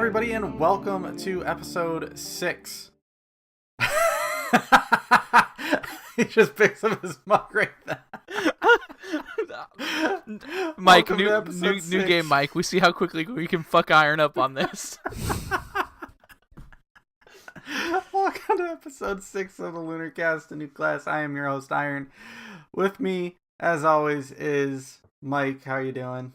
everybody, and welcome to episode 6. He just picks up his mug right there. Mike, Welcome to new episode 6. game, Mike. We see how quickly we can fuck iron up on this. Welcome to episode 6 of the Lunarcast, a new class. I am your host, Iron. With me, as always, is Mike. How are you doing?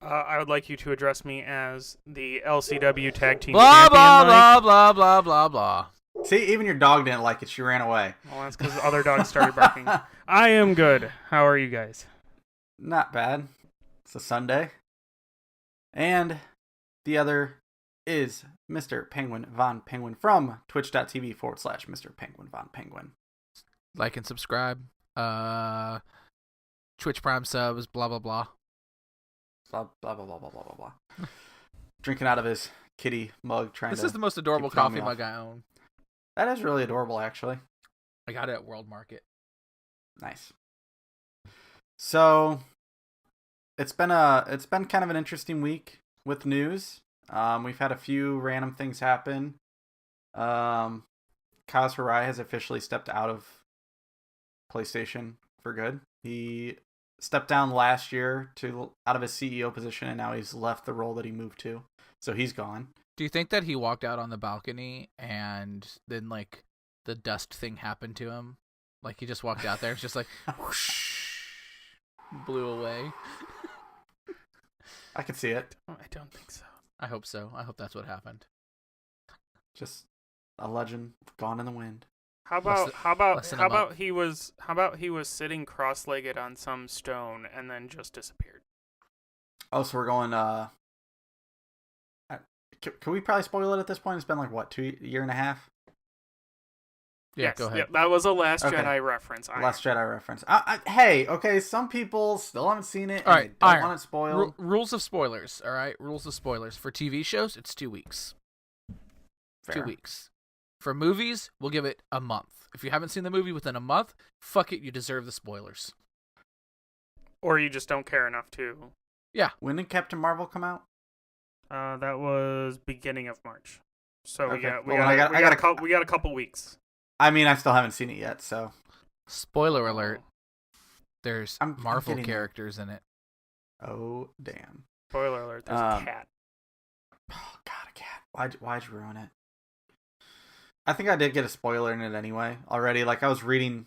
I would like you to address me as the LCW Tag Team Blah, Champion, blah, Mike. blah, blah, blah, blah, blah. See, even your dog didn't like it. She ran away. Well, that's because other dogs started barking. I am good. How are you guys? Not bad. It's a Sunday. And the other is Mr. Penguin Von Penguin from twitch.tv/Mr. Penguin Von Penguin. Like and subscribe. Twitch Prime subs, blah, blah, blah. Blah, blah, blah, blah, blah, blah, blah. Drinking out of his kitty mug, trying This to... is the most adorable keep throwing coffee me mug off. I own. That is really adorable, actually. I got it at World Market. Nice. So, it's been kind of an interesting week with news. We've had a few random things happen. Kaz Hirai has officially stepped out of PlayStation for good. He stepped down last year out of his CEO position, and now he's left the role that he moved to. So he's gone. Do you think that he walked out on the balcony and then, like, the dust thing happened to him? Like, he just walked out there, it's just like, whoosh, blew away. I could see it. I don't think so. I hope so. I hope that's what happened. Just a legend gone in the wind. How less than a about month. he was sitting cross-legged on some stone and then just disappeared? Oh, so we're going. Can we probably spoil it at this point? It's been like what, year and a half? Yeah, Yes, go ahead. Yep, that was a Last Okay. Jedi reference. Last Jedi reference. Hey, okay, some people still haven't seen it. All And right, they don't Iron. want it spoiled. Rules of spoilers, all right? Rules of spoilers. For TV shows, it's 2 weeks. Fair. 2 weeks. For movies, we'll give it a month. If you haven't seen the movie within a month, fuck it, you deserve the spoilers. Or you just don't care enough to. Yeah. When did Captain Marvel come out? That was beginning of March. So Okay. yeah, Well, I got a couple weeks. I mean, I still haven't seen it yet, so Spoiler alert. There's I'm Marvel getting there. characters in it. oh damn. Spoiler alert: there's a cat. Oh God, a cat. Why'd you ruin it? I think I did get a spoiler in it anyway already. Like I was reading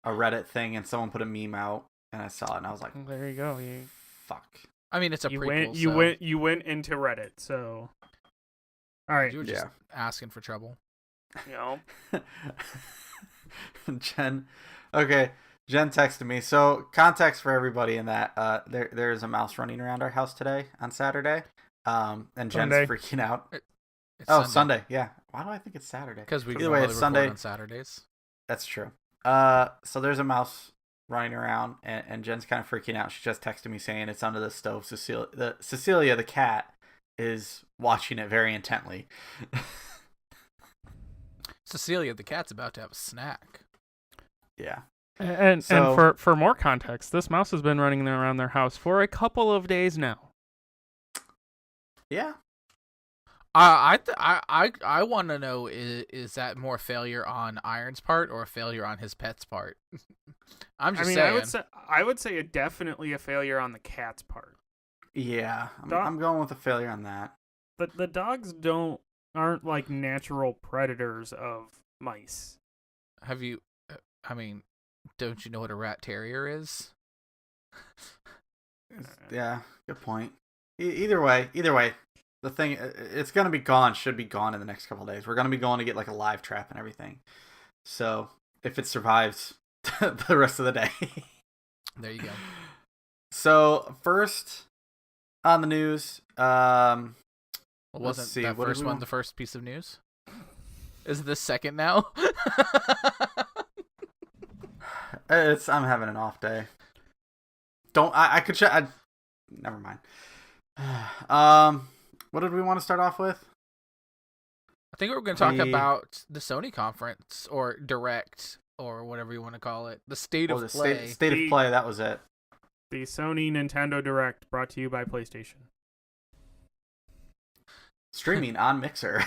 a Reddit thing and someone put a meme out and I saw it and I was like, There you go. fuck. I mean, it's a You prequel, went into Reddit. So, all right. You were just Yeah. asking for trouble. You know, Jen texted me. So context for everybody in that there's a mouse running around our house today on Saturday. And Jen's Sunday. freaking out. It's Sunday. Yeah. Why do I think it's Saturday? Because we Either way, normally it's record Sunday. on Saturdays. That's true. So there's a mouse running around, and Jen's kind of freaking out. She just texted me saying it's under the stove. Cecilia, the cat, is watching it very intently. Cecilia, the cat's about to have a snack. Yeah. and So- for more context, this mouse has been running around their house for a couple of days now. Yeah. I want to know, is that more failure on Iron's part or a failure on his pet's part? I'm just saying. I would say definitely a failure on the cat's part. Yeah. Dog- I'm going with a failure on that. But the dogs aren't like natural predators of mice. Have you? I mean, don't you know what a rat terrier is? Yeah. Good point. Either way, the thing, it's going to be gone, should be gone in the next couple of days. We're going to be going to get like a live trap and everything. So if it survives the rest of the day. There you go. So first on the news, Well, Let's wasn't see, that what did first we one want? the first piece of news? Is this second now? I'm having an off day. I could check. Never mind. What did we want to start off with? I think we're going to talk about the Sony conference or direct or whatever you want to call it. The state of play. State of play. That was it. The Sony Nintendo Direct brought to you by PlayStation. streaming on Mixer.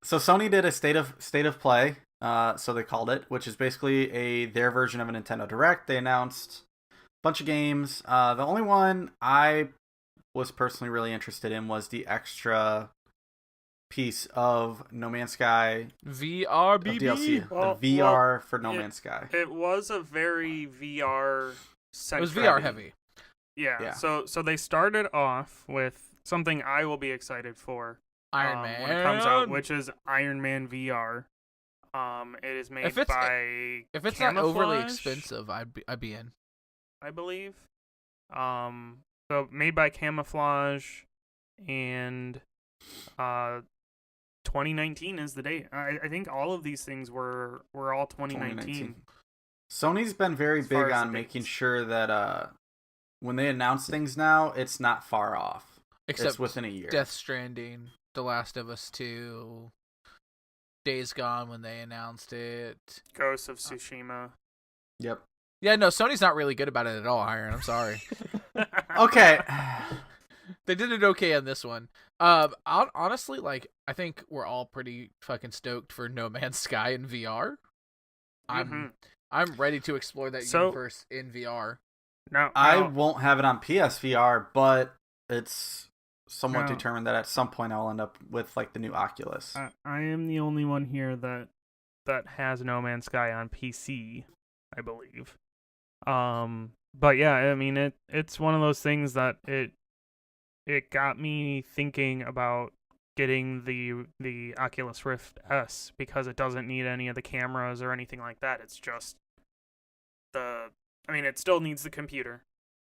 So Sony did a state of play, so they called it, which is basically their version of a Nintendo Direct. They announced a bunch of games. The only one I was personally really interested in was the extra piece of No Man's Sky VR BB. DLC, Well, the VR for No Man's Sky. It was a very VR It was VR heavy. Yeah. So they started off with something I will be excited for. Iron Man when it comes out, which is Iron Man VR. It is made by if it's Camouflage, not overly expensive, I'd be in. I believe. So made by Camouflage, and 2019 is the date. I think all of these things were all 2019. Sony's been very big on making sure that when they announce things now, it's not far off. Except it's within a year. Death Stranding, The Last of Us 2, Days Gone when they announced it. Ghost of Tsushima. Yep. Yeah, no, Sony's not really good about it at all, Iron. I'm sorry. Okay. They did it okay on this one. Honestly, like, I think we're all pretty fucking stoked for No Man's Sky in VR. I'm ready to explore that universe in VR. Now, I won't have it on PSVR, but it's somewhat determined that at some point I'll end up with like the new Oculus. I am the only one here that has No Man's Sky on PC, I believe. But yeah, I mean it's one of those things that it got me thinking about getting the Oculus Rift S because it doesn't need any of the cameras or anything like that. It's just it still needs the computer.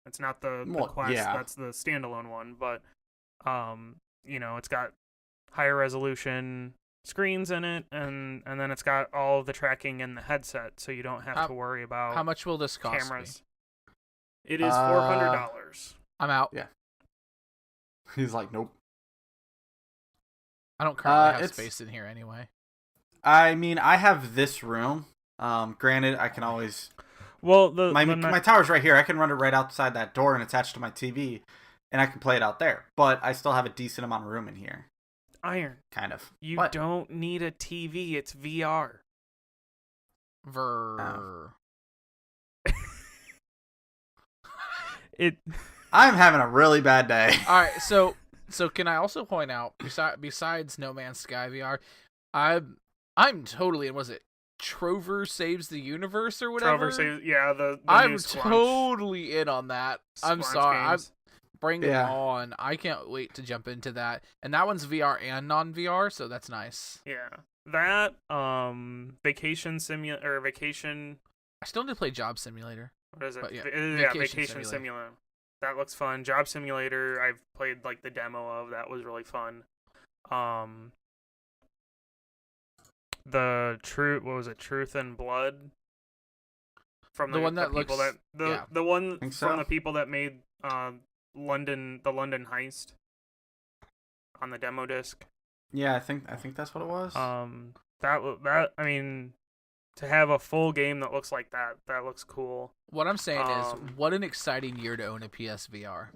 It's not the Quest, that's the standalone one, but it's got higher resolution screens in it, and then it's got all of the tracking in the headset, so you don't have to worry about how much will this cost cameras. Me? It is $400. I'm out. Yeah. He's like, nope. I don't currently have space in here anyway. I mean, I have this room. Granted, I can always. Well, my tower's right here. I can run it right outside that door and attach to my TV, and I can play it out there. But I still have a decent amount of room in here. Iron. Kind of. You don't need a TV. It's VR. I'm having a really bad day. All right, so can I also point out besides No Man's Sky VR, I'm totally in. Was it Trover Saves the Universe or whatever? Trover Saves, yeah. The I'm new Squanch, totally in on that. I'm sorry. Bring it on. I can't wait to jump into that. And that one's VR and non-VR, so that's nice. Yeah. That Vacation. I still need to play Job Simulator. What is it? Yeah, Vacation Simulator. That looks fun. Job Simulator, I've played like the demo of. That was really fun. Truth and Blood? From the one that looks the one from the people that made the London Heist on the demo disc. Yeah, I think that's what it was. That I mean, to have a full game that looks like that looks cool. What I'm saying is, what an exciting year to own a PSVR.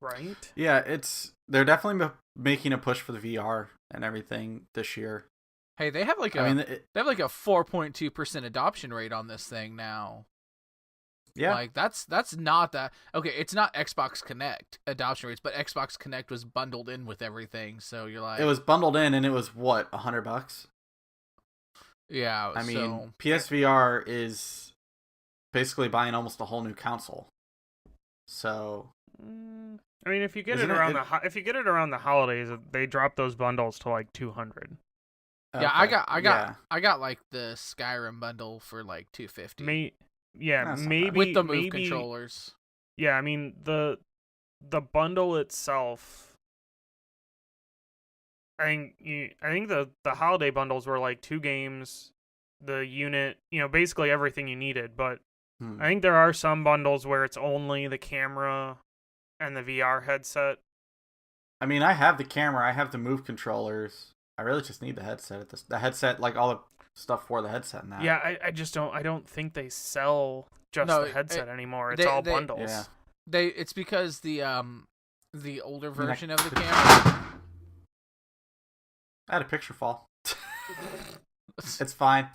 Right? Yeah, they're definitely making a push for the VR and everything this year. Hey, they have like a 4.2% adoption rate on this thing now. Yeah, like that's not that okay. It's not Xbox Connect adoption rates, but Xbox Connect was bundled in with everything. So you're like, it was bundled in, and it was what, $100? Yeah, I mean, PSVR is basically buying almost a whole new console. So, I mean, if you get it around the holidays, they drop those bundles to like $200. Okay. Yeah, I got like the Skyrim bundle for like $250. Maybe with the Move controllers. Yeah, I mean the bundle itself. I think the holiday bundles were like 2 games, the unit, basically everything you needed. But I think there are some bundles where it's only the camera and the VR headset. I mean, I have the camera, I have the Move controllers. I really just need the headset. The headset, like all the stuff for the headset and that. Yeah, I don't think they sell just the headset anymore. It's all bundles. Yeah. It's because the older version of the camera. I had a picture fall. It's fine.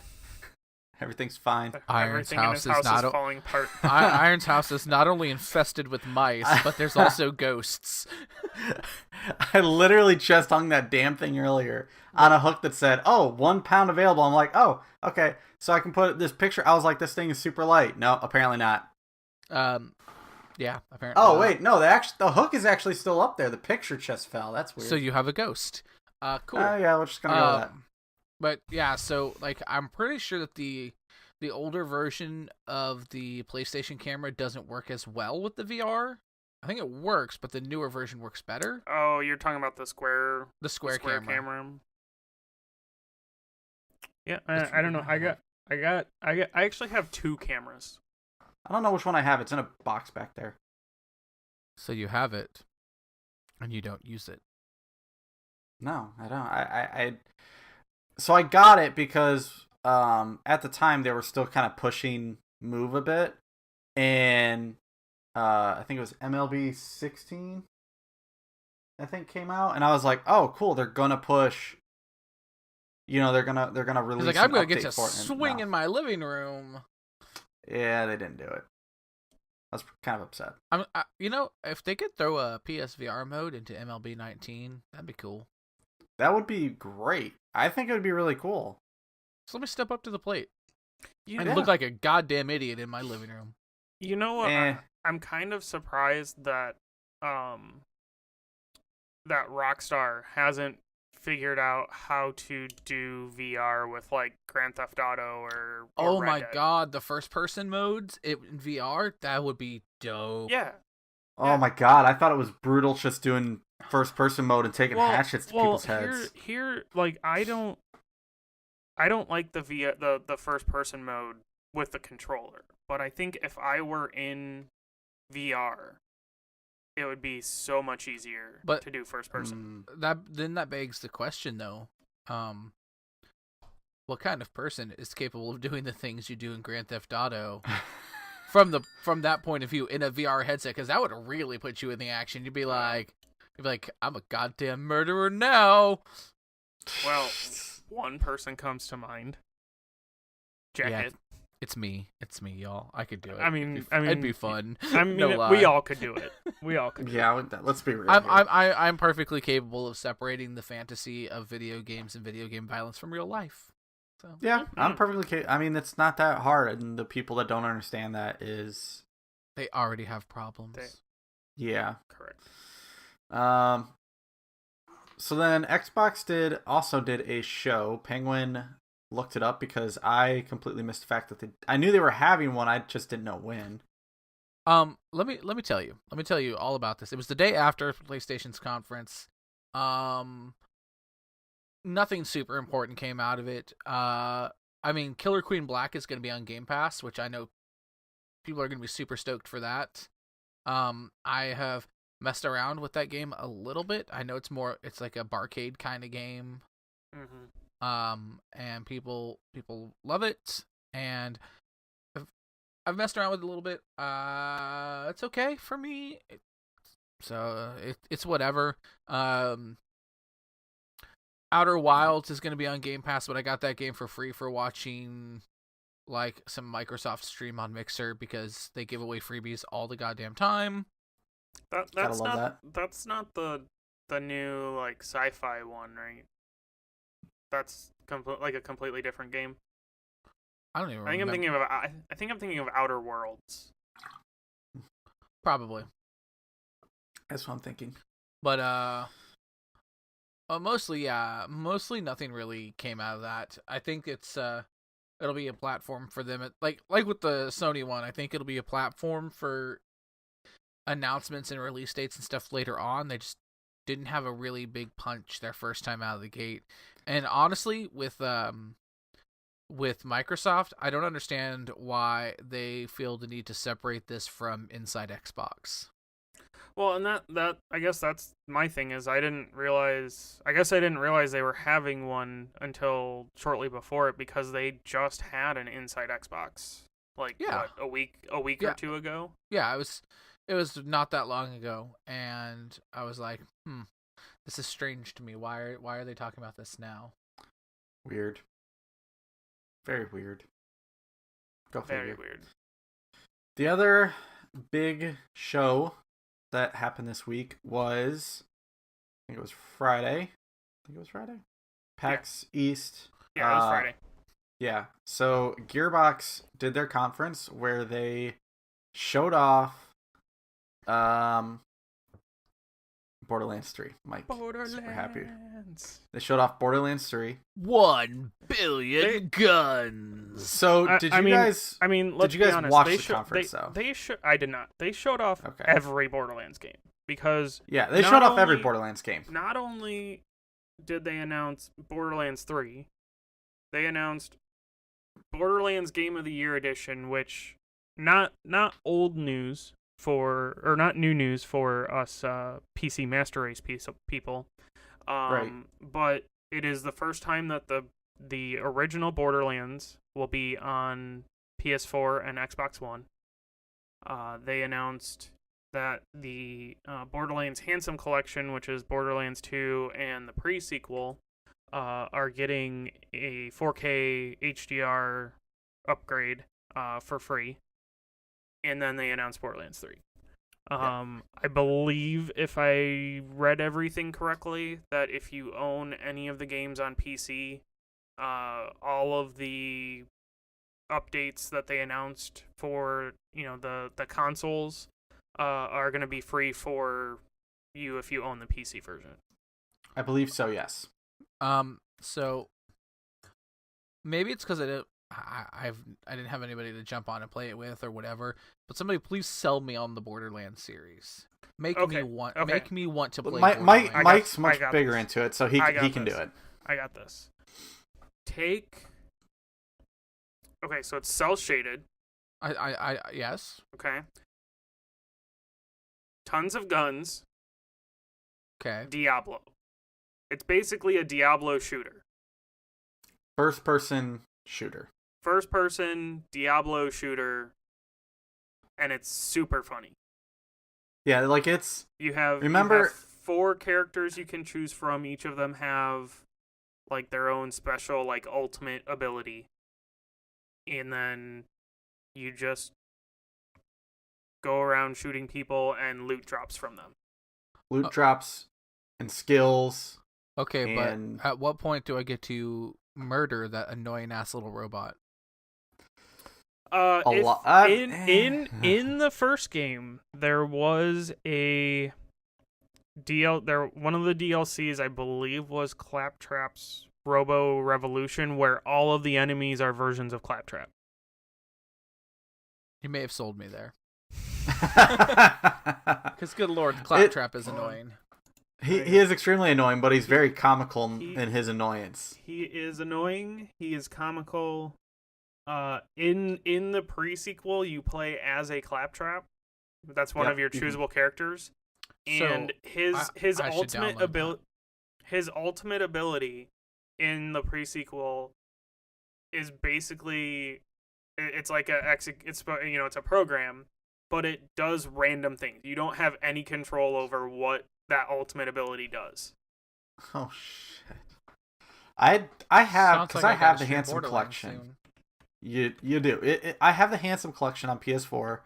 Everything's fine. Everything in his house is falling apart. Iron's house is not only infested with mice, but there's also ghosts. I literally just hung that damn thing earlier on a hook that said, "Oh, 1 pound available." I'm like, "Oh, okay." So I can put this picture. I was like, "This thing is super light." No, apparently not. Yeah, apparently. Oh not. wait, no. The hook is actually still up there. The picture just fell. That's weird. So you have a ghost. Cool. Yeah, we're just gonna go with that. But yeah, so like I'm pretty sure that the older version of the PlayStation camera doesn't work as well with the VR. I think it works, but the newer version works better. Oh, you're talking about the square camera. Yeah, I don't know. I actually have 2 cameras. I don't know which one I have. It's in a box back there. So you have it, and you don't use it. No, I don't. So I got it because at the time they were still kind of pushing Move a bit, and I think it was MLB 16. I think came out, and I was like, "Oh, cool! They're gonna push. They're gonna release." He's like, "I'm gonna get to swing in my living room." Yeah, they didn't do it. I was kind of upset. If they could throw a PSVR mode into MLB 19, that'd be cool. That would be great. I think it would be really cool. So let me step up to the plate. I look like a goddamn idiot in my living room. You know what? I'm kind of surprised that that Rockstar hasn't figured out how to do VR with like Grand Theft Auto or oh Red my Dead. God, the first person modes in VR, that would be dope. Yeah. Oh my God, I thought it was brutal just doing first person mode and taking hatchets to people's heads. Here, like I don't like the first person mode with the controller, but I think if I were in VR, it would be so much easier to do first person. That begs the question though. What kind of person is capable of doing the things you do in Grand Theft Auto from that point of view in a VR headset? Because that would really put you in the action. You'd be like, I'm a goddamn murderer now. Well, one person comes to mind. Jacket. Yeah, it's me, y'all. I could do it. I mean, it'd be fun. I mean, we all could do it. Yeah, let's be real. I'm perfectly capable of separating the fantasy of video games and video game violence from real life. So yeah, I'm perfectly. I mean, it's not that hard, and the people that don't understand that is they already have problems. Yeah, correct. So then Xbox also did a show. Penguin looked it up because I completely missed the fact that I knew they were having one. I just didn't know when. Let me tell you. Let me tell you all about this. It was the day after PlayStation's conference. Nothing super important came out of it. I mean, Killer Queen Black is going to be on Game Pass, which I know people are going to be super stoked for that. I have messed around with that game a little bit. I know it's like a barcade kind of game. Mm-hmm. And people love it, and I've messed around with it a little bit. It's okay for me. It's whatever. Outer Wilds is going to be on Game Pass, but I got that game for free for watching like some Microsoft stream on Mixer because they give away freebies all the goddamn time. That's not the new like sci-fi one, right? That's like a completely different game. I don't even remember. I think I'm thinking of Outer Worlds. Probably. That's what I'm thinking. But mostly nothing really came out of that. I think it'll be a platform for them like with the Sony one. I think it'll be a platform for announcements and release dates and stuff later on. They just didn't have a really big punch their first time out of the gate. And honestly, with Microsoft, I don't understand why they feel the need to separate this from Inside Xbox. Well, and that I guess that's my thing is I didn't realize they were having one until shortly before it because they just had an Inside Xbox a week or two ago. Yeah, It was not that long ago, and I was like, this is strange to me. Why are they talking about this now? Weird. Very weird. Go figure. Very weird. The other big show that happened this week was, I think it was Friday. PAX East. Yeah, it was Friday. Yeah. So Gearbox did their conference where they showed off Borderlands 3. Mike, super happy. They showed off Borderlands 3. 1 billion guns. So did you guys? I mean, did you guys watch the conference though? I did not. They showed off every Borderlands game because they showed off every Borderlands game. Not only did they announce Borderlands 3, they announced Borderlands Game of the Year edition, which not old news or not new news for us PC Master Race people. Right. But it is the first time that the original Borderlands will be on PS4 and Xbox One. They announced that the Borderlands Handsome Collection, which is Borderlands 2 and the pre-sequel, are getting a 4K HDR upgrade for free. And then they announced Borderlands 3. I believe, if I read everything correctly, that if you own any of the games on PC, all of the updates that they announced for the consoles are going to be free for you if you own the PC version. I believe so. Yes. So maybe it's because I didn't have anybody to jump on and play it with or whatever. But somebody please sell me on the Borderlands series. Make me want to play. Mike's much bigger into it, so he can do it. I got this. Okay, so it's cell shaded. I yes. Okay. Tons of guns. Okay. Diablo. It's basically a Diablo shooter. First person shooter. First person Diablo shooter, and it's super funny. Yeah, like it's you have 4 characters you can choose from. Each of them have like their own special like ultimate ability. And then you just go around shooting people and loot drops from them. Loot drops and skills. Okay, but at what point do I get to murder that annoying ass little robot? In the first game, there was one of the DLCs, I believe, was Claptrap's Robo Revolution, where all of the enemies are versions of Claptrap. You may have sold me there. Because good lord, Claptrap is annoying. He is extremely annoying, but he's very comical in his annoyance. He is annoying. He is comical. In the pre-sequel, you play as a Claptrap. That's one of your choosable characters. And his ultimate ability in the pre-sequel is basically it's like it's a program, but it does random things. You don't have any control over what that ultimate ability does. Oh shit! I have the Handsome Collection. Soon. You do. I have the Handsome Collection on PS4.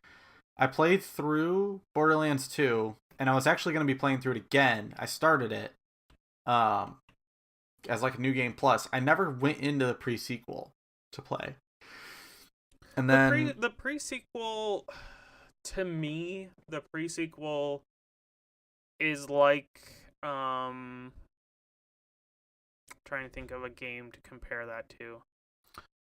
I played through Borderlands 2, and I was actually going to be playing through it again. I started it as like a new game plus. I never went into the pre-sequel to play. And then the pre-sequel, to me, the pre-sequel is like trying to think of a game to compare that to.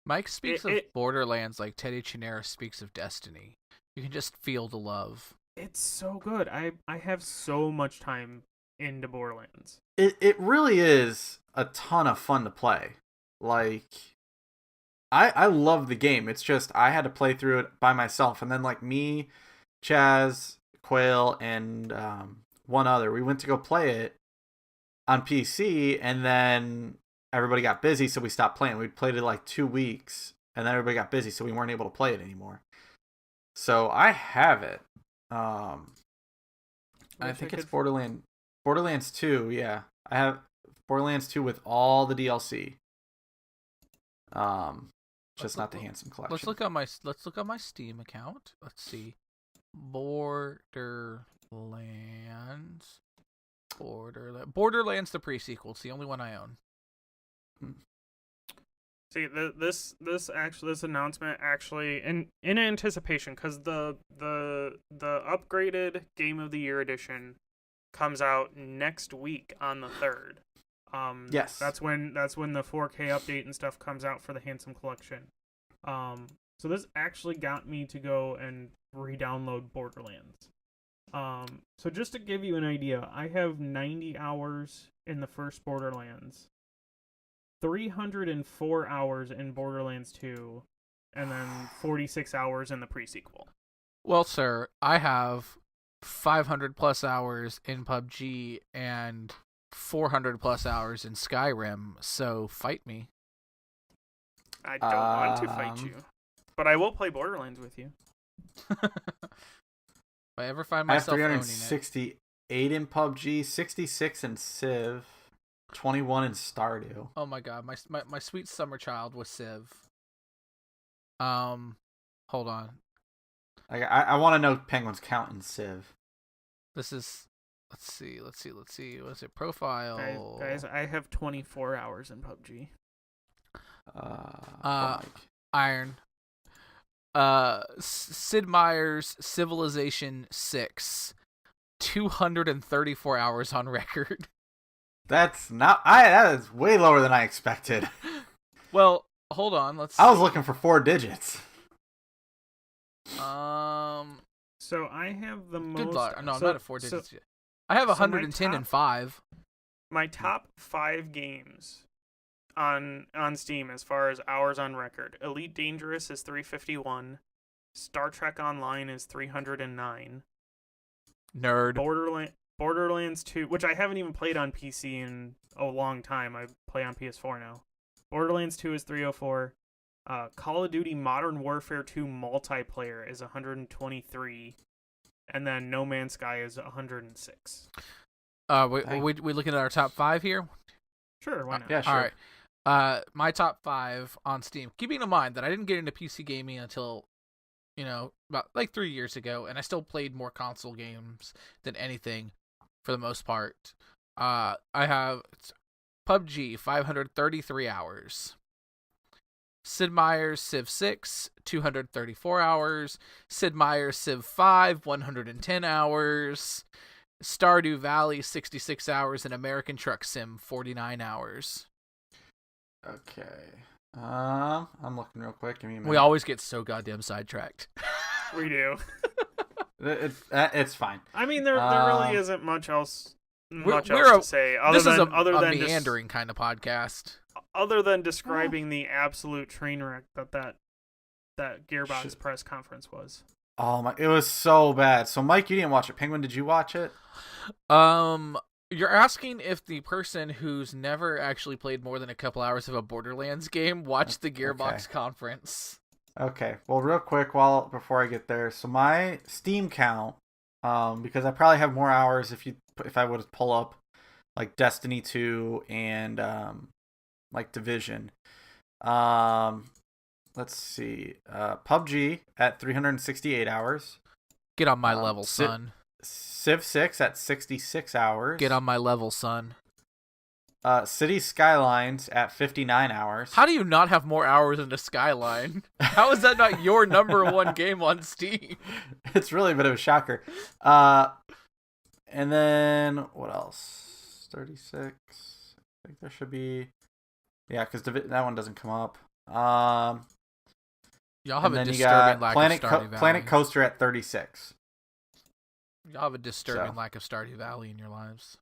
Mike speaks of Borderlands like Teddy Chinera speaks of Destiny. You can just feel the love. It's so good. I have so much time into Borderlands. It really is a ton of fun to play. Like, I love the game. It's just I had to play through it by myself, and then like me, Chaz, Quail, and one other, we went to go play it on PC, and then everybody got busy, so we stopped playing. We played it like 2 weeks, and then everybody got busy, so we weren't able to play it anymore. So I have it. Um, I Wish think I it's could- Borderlands 2. Yeah, I have Borderlands 2 with all the DLC. Just not the Handsome Collection. Let's look at my Steam account. Let's see. Borderlands the pre-sequel. It's the only one I own. See, this announcement actually in anticipation, because the upgraded Game of the Year edition comes out next week on the 3rd. Yes. That's when the 4K update and stuff comes out for the Handsome Collection. So this actually got me to go and re-download Borderlands. So just to give you an idea, I have 90 hours in the first Borderlands, 304 hours in Borderlands 2, and then 46 hours in the pre-sequel. Well, sir, I have 500 plus hours in PUBG and 400 plus hours in Skyrim, so fight me. I don't want to fight you, but I will play Borderlands with you. If I ever find I have myself owning it. 368 in PUBG, 66 in Civ, 21 in Stardew. Oh my god, my sweet summer child was Civ. Hold on. I want to know Penguin's count in Civ. This is let's see. What's it? Profile. Guys, I have 24 hours in PUBG. Iron. Sid Meier's Civilization 6. 234 hours on record. That is way lower than I expected. Well, hold on. Let's see. I was looking for 4 digits. So I have the most. Good luck. No, I'm so, not at 4 digits yet. I have so 110 and 5. My top 5 games on Steam as far as hours on record: Elite Dangerous is 351, Star Trek Online is 309, Nerd. Borderlands 2, which I haven't even played on PC in a long time. I play on PS4 now. Borderlands 2 is 304. Call of Duty Modern Warfare 2 multiplayer is 123, and then No Man's Sky is 106. We looking at our top 5 here? Sure, why not? Yeah, sure. All right. My top 5 on Steam. Keeping in mind that I didn't get into PC gaming until, about like 3 years ago, and I still played more console games than anything for the most part. I have PUBG, 533 hours. Sid Meier's Civ 6, 234 hours. Sid Meier's Civ 5, 110 hours. Stardew Valley, 66 hours. And American Truck Sim, 49 hours. Okay. I'm looking real quick. Give me a minute. We always get so goddamn sidetracked. We do. It's fine. I mean, there really isn't much else to say This is a meandering kind of podcast. Other than describing the absolute train wreck that Gearbox press conference was. Oh my! It was so bad. So Mike, you didn't watch it. Penguin, did you watch it? You're asking if the person who's never actually played more than a couple hours of a Borderlands game watched the Gearbox conference. Okay. Well, real quick, before I get there, so my Steam count, because I probably have more hours if I would pull up like Destiny 2 and like Division. Let's see. PUBG at 368 hours. Get on my level, son. Civ 6 at 66 hours. Get on my level, son. City Skylines at 59 hours. How do you not have more hours in the Skyline? How is that not your number one game on Steam? It's really a bit of a shocker. And then, what else? 36. I think there should be... Yeah, because that one doesn't come up. Y'all have a disturbing lack of Stardew Valley. Planet Coaster at 36. Y'all have a disturbing lack of Stardew Valley in your lives.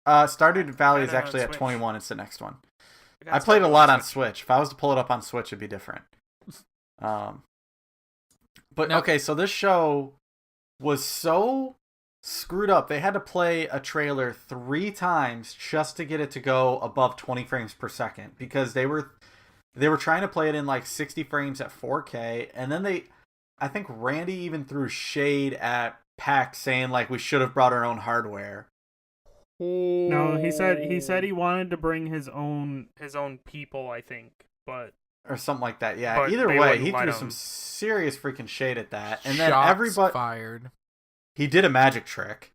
Stardew Valley is actually at 21. It's the next one. I played a lot on Switch. If I was to pull it up on Switch, it'd be different. But okay, so this show was so screwed up. They had to play a trailer 3 times just to get it to go above 20 frames per second because they were trying to play it in like 60 frames at 4K, and then I think Randy even threw shade at Pac saying like we should have brought our own hardware. No, he said he wanted to bring his own people, I think, but or something like that. Yeah. But Either they way, wouldn't he let threw him. some serious freaking shade at that, and then Shots everybody fired. he did a magic trick.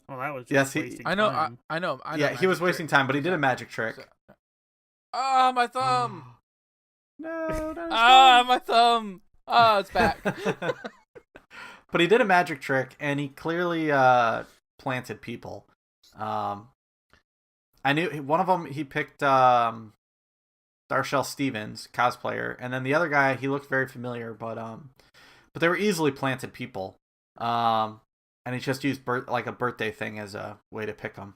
well, that was just Yes, wasting I know. time. I know. Yeah, he was wasting time, but he did a magic trick. Ah, my thumb. No, Ah, my thumb. Ah, it's back. But he did a magic trick, and he clearly planted people. I knew one of them. He picked Darshell Stevens, cosplayer, and then the other guy. He looked very familiar, but they were easily planted people. And he just used like a birthday thing as a way to pick them.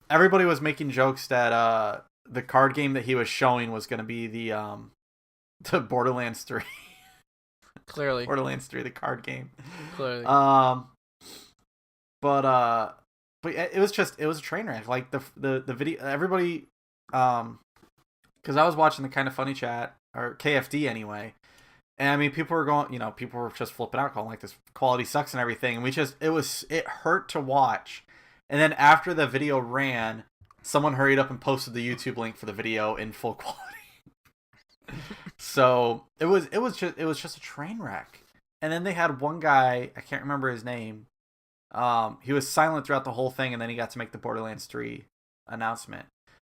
Everybody was making jokes that the card game that he was showing was going to be the Borderlands 3. Clearly. Borderlands 3, the card game. Clearly. But it was a train wreck. Like the video, everybody, because I was watching the Kind of Funny chat or KFD anyway, and I mean people were just flipping out, going like this quality sucks and everything, and it hurt to watch. And then after the video ran, someone hurried up and posted the YouTube link for the video in full quality. So it was just a train wreck. And then they had one guy, I can't remember his name. He was silent throughout the whole thing, and then he got to make the Borderlands 3 announcement.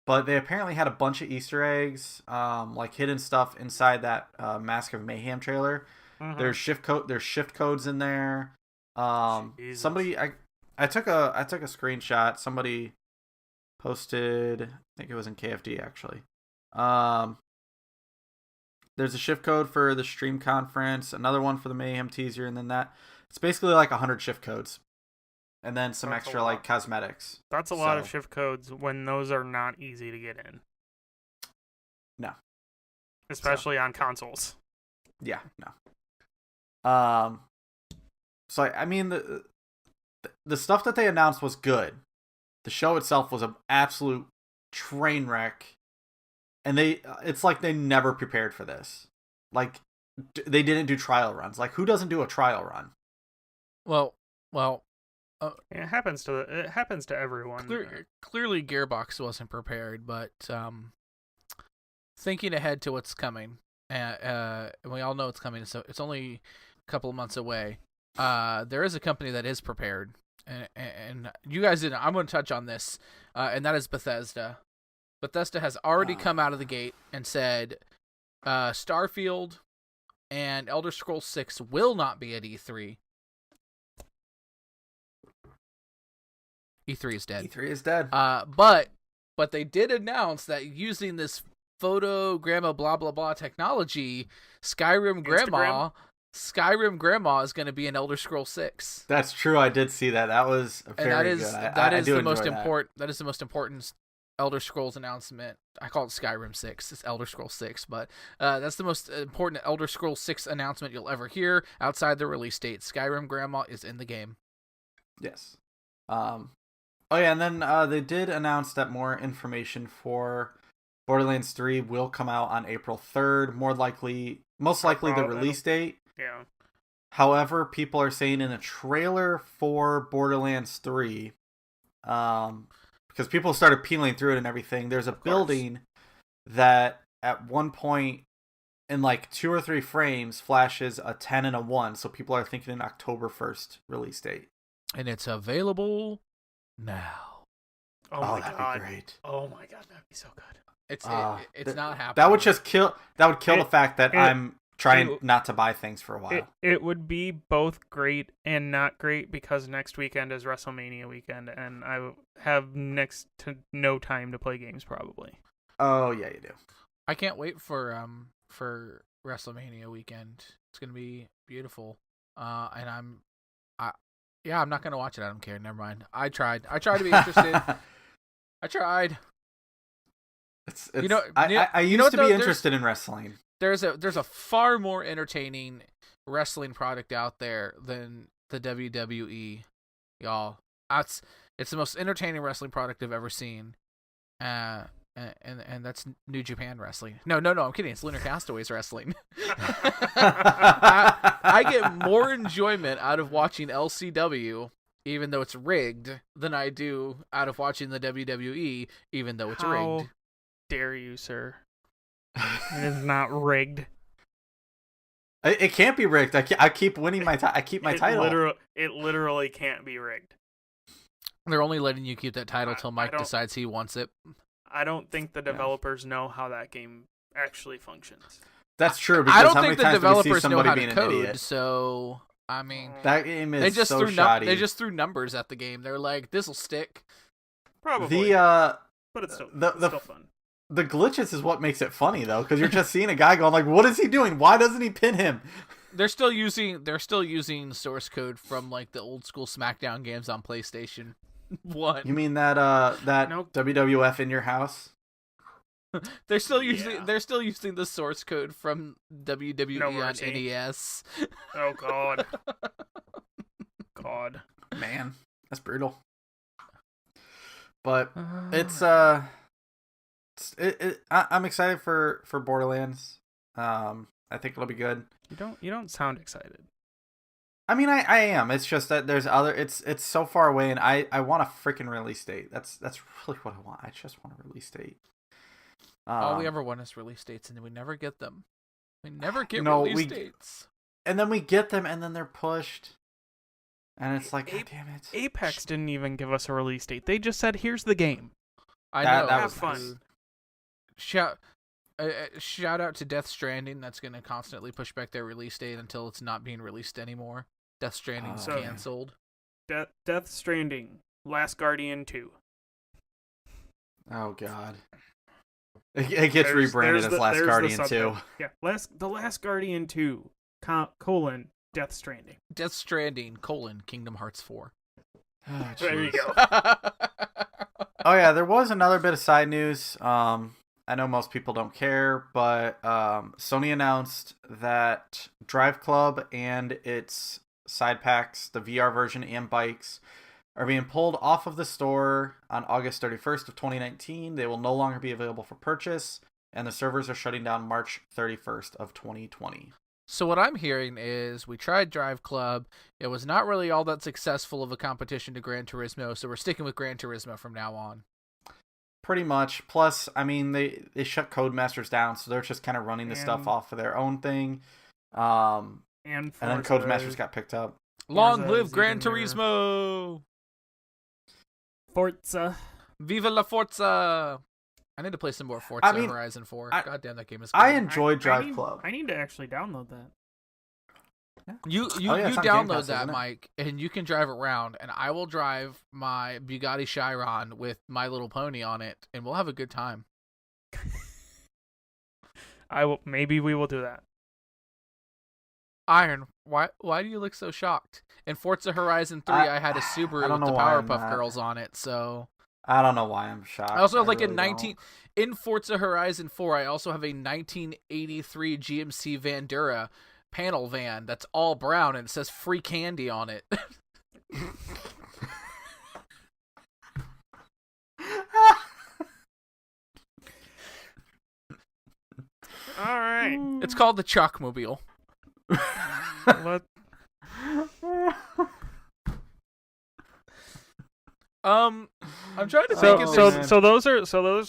But they apparently had a bunch of Easter eggs, like hidden stuff inside that Mask of Mayhem trailer. Mhm. There's shift codes in there. Jesus. Somebody I took a screenshot. Somebody posted, I think it was in KFD actually. There's a shift code for the stream conference, another one for the Mayhem teaser, and then it's basically like 100 shift codes. And then some That's a extra lot. like cosmetics. That's a lot of shift codes when those are not easy to get in. No. Especially on consoles. Yeah, no. So I mean the stuff that they announced was good. The show itself was an absolute train wreck. And it's like they never prepared for this. Like, they didn't do trial runs. Like, who doesn't do a trial run? Well, It happens to everyone. clearly Gearbox wasn't prepared, but thinking ahead to what's coming, and we all know it's coming, so it's only a couple of months away. There is a company that is prepared, and you guys didn't. I'm going to touch on this, and that is Bethesda. Bethesda has already come out of the gate and said Starfield and Elder Scrolls 6 will not be at E3. E3 is dead. E3 is dead. But they did announce that using this photogramma blah blah blah technology, Skyrim Grandma is going to be in Elder Scrolls 6. That's true. I did see that. That was very good. That is the most important. That is the most important Elder Scrolls announcement. I call it Skyrim 6. It's Elder Scrolls 6, but that's the most important Elder Scrolls 6 announcement you'll ever hear outside the release date. Skyrim Grandma is in the game. Yes. Oh yeah, and then they did announce that more information for Borderlands 3 will come out on April 3rd. Most likely the release date. Yeah. However, people are saying in a trailer for Borderlands 3, because people started peeling through it and everything, there's a building that at one point in like 2 or 3 frames flashes a 10 and a 1, so people are thinking an October 1st release date. And it's available now. Oh my that'd god. be great. Oh my god, that'd be so good. It's not happening. That would kill the fact that I'm trying not to buy things for a while. It would be both great and not great because next weekend is WrestleMania weekend, and I have next to no time to play games probably. Oh yeah, you do. I can't wait for WrestleMania weekend. It's gonna be beautiful. And I'm not gonna watch it. I don't care. Never mind. I tried to be interested. I tried. It's I used to be interested in wrestling. There's a far more entertaining wrestling product out there than the WWE, y'all. It's the most entertaining wrestling product I've ever seen. and that's New Japan Wrestling. No, I'm kidding. It's Lunar Castaways Wrestling. I get more enjoyment out of watching LCW, even though it's rigged, than I do out of watching the WWE, even though it's rigged. How dare you, sir? It is not rigged. It can't be rigged. I keep winning my I keep my title. It literally can't be rigged. They're only letting you keep that title till Mike decides he wants it. I don't think the developers know how that game actually functions. That's true. Because I don't how think many the times do we see developers know somebody how being to an code. idiot? So I mean, that game is they just so threw shoddy. they just threw numbers at the game. They're like, this'll stick. Probably. But it's still fun. The glitches is what makes it funny though, because you're just seeing a guy going like, "What is he doing? Why doesn't he pin him?" They're still using source code from like the old school SmackDown games on PlayStation 1. You mean that Nope. WWF in your house? They're still using the source code from WWE No on mercy. NES. Oh God. God. Man, that's brutal. But it's I'm excited for Borderlands. I think it'll be good. You don't sound excited. I mean, I am. It's just that there's other. It's so far away, and I want a freaking release date. That's really what I want. I just want a release date. All we ever want is release dates, and we never get them. We never get release dates. And then we get them, and then they're pushed. And it's like, God damn it. Apex didn't even give us a release date. They just said, "Here's the game." I know. That Have was fun. Shout out to Death Stranding. That's going to constantly push back their release date until it's not being released anymore. Death Stranding's canceled. Death Stranding, Last Guardian 2. Oh God. It gets rebranded as Last Guardian 2. Yeah, The Last Guardian 2, Death Stranding. Death Stranding, Kingdom Hearts 4. Oh, There you jeez. go. Oh yeah, there was another bit of side news. I know most people don't care, but Sony announced that Drive Club and its side packs, the VR version and bikes, are being pulled off of the store on August 31st of 2019. They will no longer be available for purchase, and the servers are shutting down March 31st of 2020. So what I'm hearing is we tried Drive Club. It was not really all that successful of a competition to Gran Turismo, so we're sticking with Gran Turismo from now on. Pretty much. Plus, I mean, they shut Codemasters down, so they're just kind of running the stuff off of their own thing. And then Codemasters got picked up. Long live Gran Turismo! Forza. Viva la Forza! I need to play some more Forza Horizon 4. God damn, that game is good. I enjoy Drive Club. I need to actually download that. You download that, Mike, and you can drive around, and I will drive my Bugatti Chiron with My Little Pony on it, and we'll have a good time. Maybe we will do that. Iron, why do you look so shocked? In Forza Horizon 3, I had a Subaru with the Powerpuff Girls on it, so I don't know why I'm shocked. I also have in Forza Horizon 4, I also have a 1983 GMC Vandura panel van that's all brown and it says free candy on it. All right. It's called the Chalkmobile. What? I'm trying to think. So those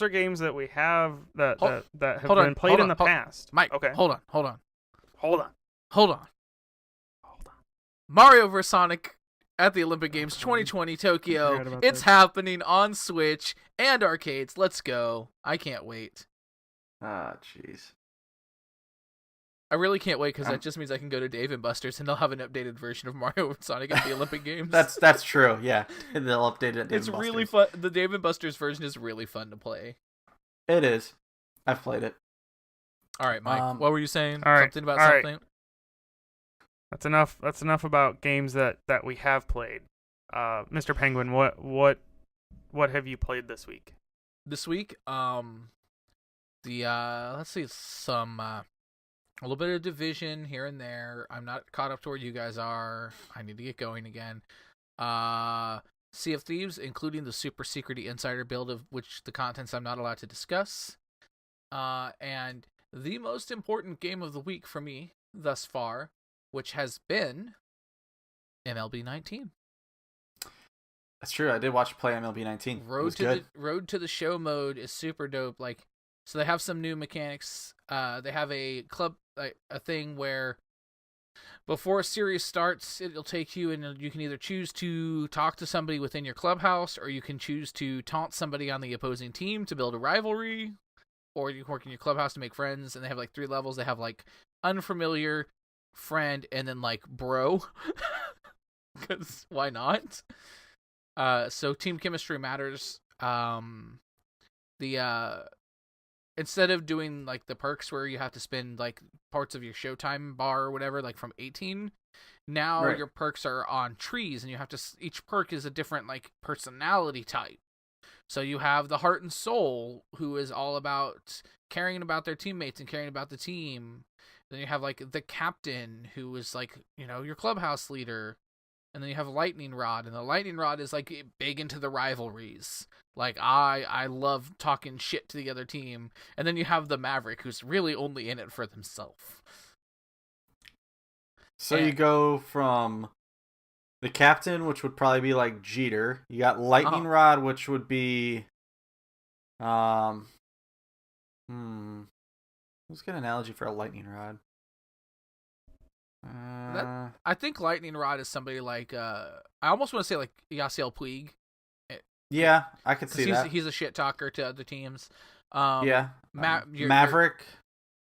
are games that we have that have been played in the past. Mike, okay. Hold on. Hold on. Mario vs. Sonic at the Olympic Games 2020 Tokyo. It's happening on Switch and arcades. Let's go. I can't wait. Ah, jeez. I really can't wait because that just means I can go to Dave & Buster's and they'll have an updated version of Mario vs. Sonic at the Olympic Games. That's true. Yeah, they'll update it at Dave & Buster's. It's really fun. The Dave & Buster's version is really fun to play. It is. I've played it. All right, Mike. What were you saying? Something about something? Right. That's enough about games that we have played. Mr. Penguin, what have you played this week? This week, let's see, a little bit of Division here and there. I'm not caught up to where you guys are. I need to get going again. Sea of Thieves, including the super secrety insider build of which the contents I'm not allowed to discuss. And the most important game of the week for me thus far, which has been MLB 19. That's true. I did watch you play MLB 19. Road to the Show mode is super dope. Like, so they have some new mechanics. They have a club, a thing where before a series starts, it'll take you, and you can either choose to talk to somebody within your clubhouse, or you can choose to taunt somebody on the opposing team to build a rivalry, or you can work in your clubhouse to make friends. And they have like 3 levels. They have like unfamiliar, friend, and then like bro, because why not? So team chemistry matters. Instead of doing like the perks where you have to spend like parts of your Showtime bar or whatever, like from 18, now Right. your perks are on trees, and you have to. Each perk is a different like personality type. So you have the Heart and Soul, who is all about caring about their teammates and caring about the team. Then you have like the Captain, who is like, you know, your clubhouse leader. And then you have Lightning Rod, and the Lightning Rod is like big into the rivalries. Like I love talking shit to the other team. And then you have the Maverick, who's really only in it for themselves. So you go from the Captain, which would probably be like Jeter. You got Lightning Rod, which would be what's a good analogy for a lightning rod? I think Lightning Rod is somebody like I almost want to say like Yasiel Puig. Yeah, I could see that. He's a shit talker to other teams. Maverick,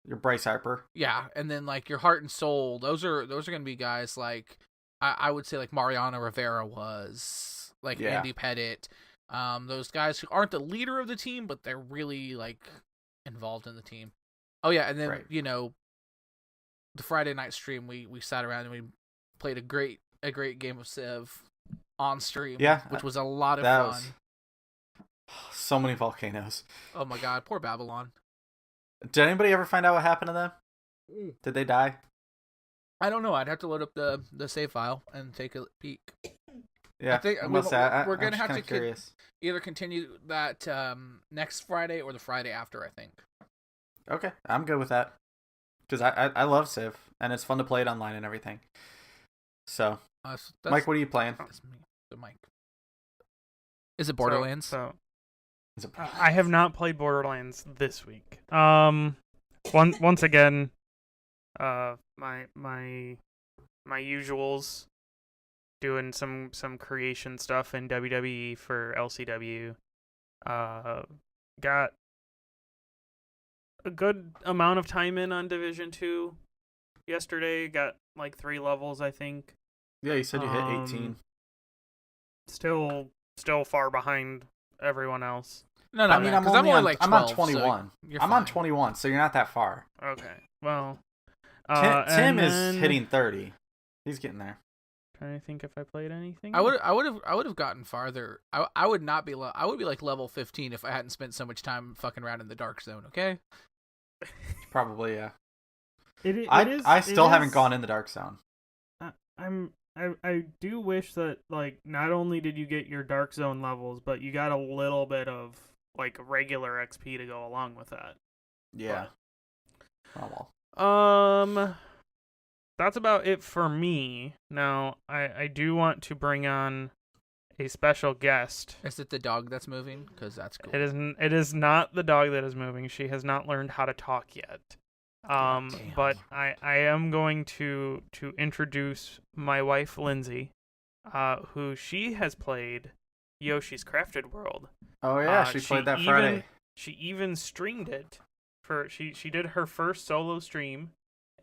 your Bryce Harper. Yeah, and then like your Heart and Soul. Those are gonna be guys like I would say like Mariano Rivera was, like Andy Pettit. Those guys who aren't the leader of the team, but they're really like involved in the team. Oh yeah, and then you know, the Friday night stream we sat around and we played a great game of Civ on stream. Yeah, which was a lot of fun. So many volcanoes. Oh my god, poor Babylon. Did anybody ever find out what happened to them? Did they die? I don't know. I'd have to load up the save file and take a peek. Yeah, I think we're gonna have to either continue that next Friday or the Friday after, I think. Okay, I'm good with that. Because I love Civ, and it's fun to play it online and everything. So, Mike, what are you playing? That's me. So Mike. Is it Borderlands? I have not played Borderlands this week. Once again, my usuals, doing some creation stuff in WWE for LCW. Got a good amount of time in on Division 2 yesterday. Got like 3 levels, I think. Yeah, you said you hit 18. Still far behind everyone else. No, I mean, I'm only like 12, I'm on 21. So I'm on 21, so you're not that far. Okay, well, Tim is hitting 30. He's getting there. Trying to think if I played anything. I would have gotten farther. I would not be. I would be like level 15 if I hadn't spent so much time fucking around in the dark zone. Okay. Probably, yeah. I still haven't gone in the dark zone. I do wish that, like, not only did you get your dark zone levels, but you got a little bit of like regular XP to go along with that. Yeah. But, oh well. That's about it for me. Now, I do want to bring on a special guest. Is it the dog that's moving? Because that's cool. It is not the dog that is moving. She has not learned how to talk yet. But I am going to introduce my wife, Lindsay, who she has played Yoshi's Crafted World. Oh yeah, she played that Friday. She even streamed it. She did her first solo stream,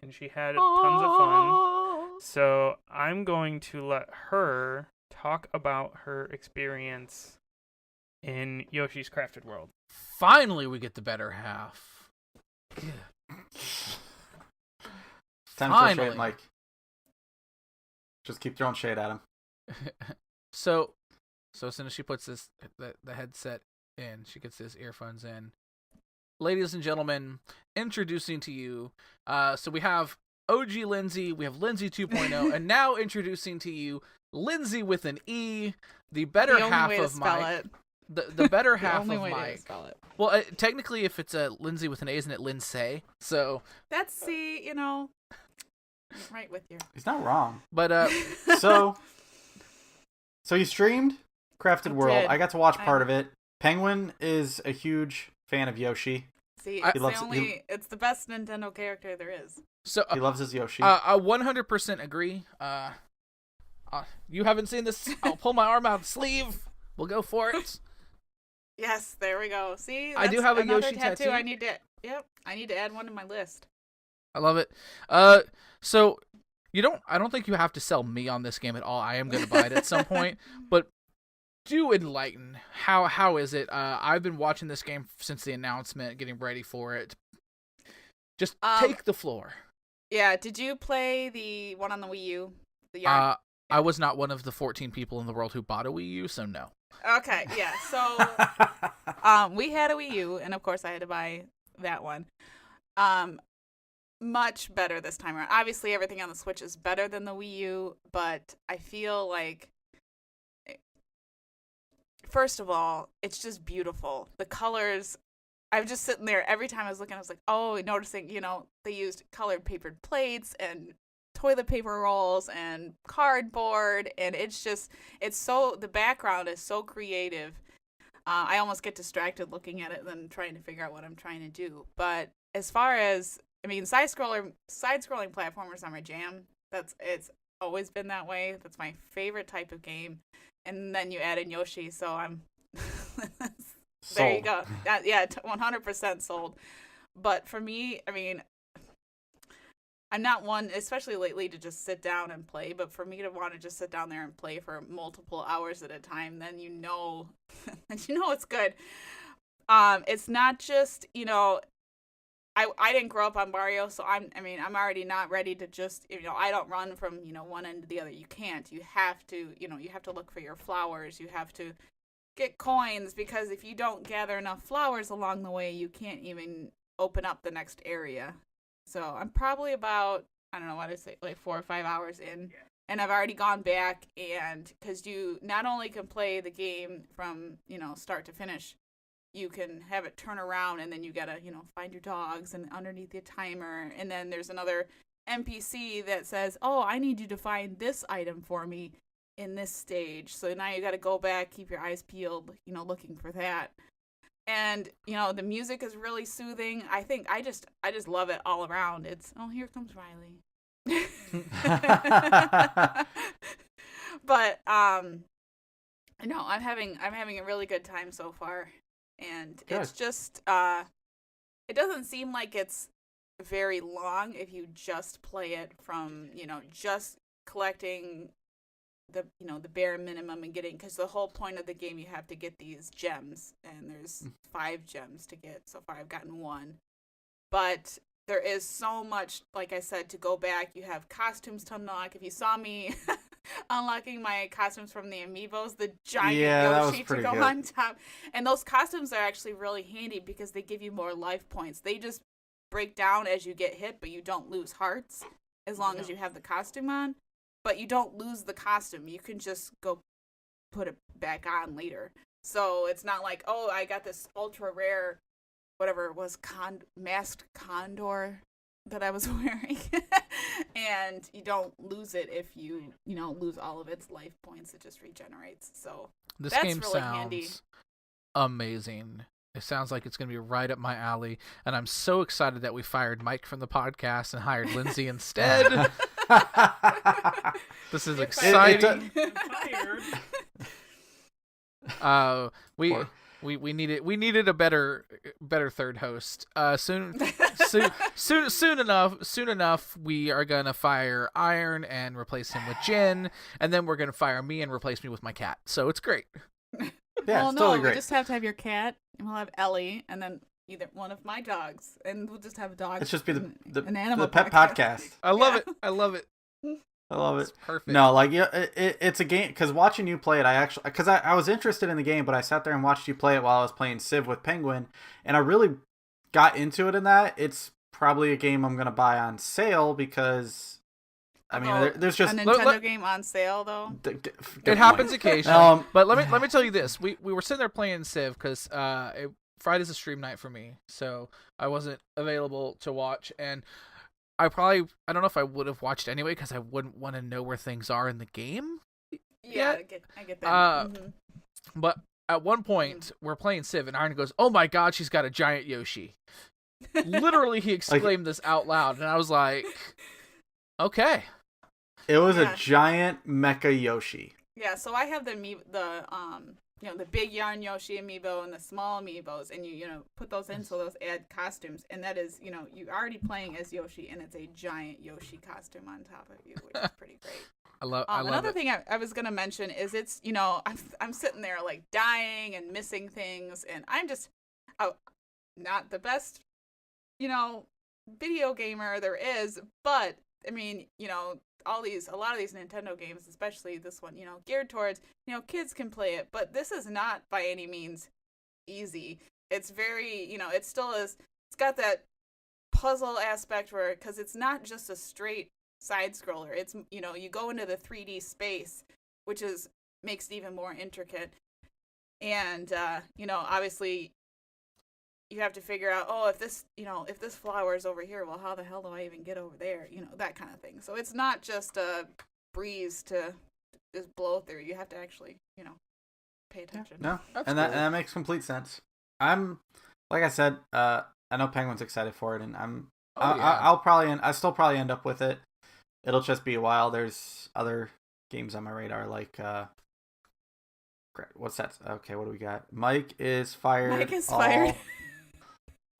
and she had tons of fun. So I'm going to let her talk about her experience in Yoshi's Crafted World. Finally, we get the better half. Time for shade, Mike. Just keep throwing shade at him. So as soon as she puts the headset in, she gets his earphones in. Ladies and gentlemen, introducing to you. So we have OG Lindsay, we have Lindsay 2.0, and now introducing to you Lindsay with an E, the better the only half way to of spell Mike. it. The better The half only of way to Mike. spell it. Well, technically, if it's a Lindsay with an A, isn't it Lindsay? So That's I'm right with you. He's not wrong. But So you streamed Crafted World. did. I got to watch part of it. Penguin is a huge fan of Yoshi. See, I- it's the best Nintendo character there is. so He loves his Yoshi. I 100% agree. You haven't seen this? I'll pull my arm out sleeve. We'll go for it. Yes, there we go. See, I do that's have a another Yoshi tattoo. I need to add one to my list. I love it. So I don't think you have to sell me on this game at all. I am going to buy it at some point, but do enlighten. How is it? I've been watching this game since the announcement, getting ready for it. Just take the floor. Yeah, did you play the one on the Wii U? The Yarn? I was not one of the 14 people in the world who bought a Wii U, so no. Okay, yeah. So we had a Wii U, and of course I had to buy that one. Much better this time around. Obviously, everything on the Switch is better than the Wii U, but I feel like, first of all, it's just beautiful. The colors, I was just sitting there every time I was looking, I was like, oh, noticing, they used colored papered plates and toilet paper rolls and cardboard, and the background is so creative. I almost get distracted looking at it than trying to figure out what I'm trying to do. But as far as, side-scrolling platformers are my jam. It's always been that way. That's my favorite type of game. And then you add in Yoshi, so I'm there you go. 100% sold. But for me, I'm not one, especially lately, to just sit down and play. But for me to want to just sit down there and play for multiple hours at a time, then it's good. It's not just I didn't grow up on Mario, so I'm already not ready to just I don't run from one end to the other. You can't. You have to look for your flowers. You have to get coins, because if you don't gather enough flowers along the way, you can't even open up the next area. So I'm probably about, I don't know what I say, like 4 or 5 hours in, and I've already gone back, and because you not only can play the game from start to finish, you can have it turn around, and then you gotta find your dogs and underneath the timer, and then there's another NPC that says, oh, I need you to find this item for me in this stage. So now you gotta go back, keep your eyes peeled, looking for that. And the music is really soothing. I think I just love it all around. It's, oh, here comes Riley. But I'm having a really good time so far. And good. It's just it doesn't seem like it's very long if you just play it from just collecting the the bare minimum and getting, because the whole point of the game, you have to get these gems, and there's 5 gems to get. So far I've gotten 1, but there is so much, like I said, to go back. You have costumes to unlock. If you saw me unlocking my costumes from the amiibos, the giant Yoshi to go on top, and those costumes are actually really handy because they give you more life points. They just break down as you get hit, but you don't lose hearts as long as you have the costume on. But you don't lose the costume. You can just go put it back on later. So it's not like, oh, I got this ultra rare, whatever it was, masked condor that I was wearing. And you don't lose it if you lose all of its life points. It just regenerates. So this that's game really sounds handy. Amazing. It sounds like it's going to be right up my alley. And I'm so excited that we fired Mike from the podcast and hired Lindsay instead. This is exciting. We needed a better third host. Soon enough we are gonna fire Iron and replace him with Jen, and then we're gonna fire me and replace me with my cat. So it's great. Yeah, it's totally great. We just have to have your cat, and we'll have Ellie, and then either one of my dogs, and we'll just have a dog. It's just be an animal the pet podcast. I love it. I love it. It's perfect. No, like it's a game, because watching you play it, I was interested in the game, but I sat there and watched you play it while I was playing Civ with Penguin, and I really got into it in that. It's probably a game I'm gonna buy on sale because I mean, there's just a Nintendo game on sale though. It happens occasionally. But let me tell you this: we were sitting there playing Civ because Friday's a stream night for me, so I wasn't available to watch, and I don't know if I would have watched anyway because I wouldn't want to know where things are in the game. Yeah, I get that. But at one point, we're playing Civ, and Iron goes, "Oh my God, she's got a giant Yoshi!" Literally, he exclaimed this out loud, and I was like, "Okay." It was a giant mecha Yoshi. Yeah, so I have the big yarn Yoshi amiibo and the small amiibos, and you put those in so those add costumes, and that is you're already playing as Yoshi, and it's a giant Yoshi costume on top of you, which is pretty great. I love another it. thing I was gonna mention is it's I'm sitting there like dying and missing things, and I'm just not the best video gamer there is, but I mean a lot of these Nintendo games, especially this one, geared towards kids can play it, but this is not by any means easy. It's very it still is. It's got that puzzle aspect where because it's not just a straight side scroller. It's you go into the 3D space, which makes it even more intricate. And obviously you have to figure out, if this flower is over here, well, how the hell do I even get over there? That kind of thing. So it's not just a breeze to just blow through. You have to actually pay attention. No, and that makes complete sense. Like I said, I know Penguin's excited for it, and I still probably end up with it. It'll just be a while. There's other games on my radar, like what's that? Okay, what do we got? Mike is fired. Mike is fired.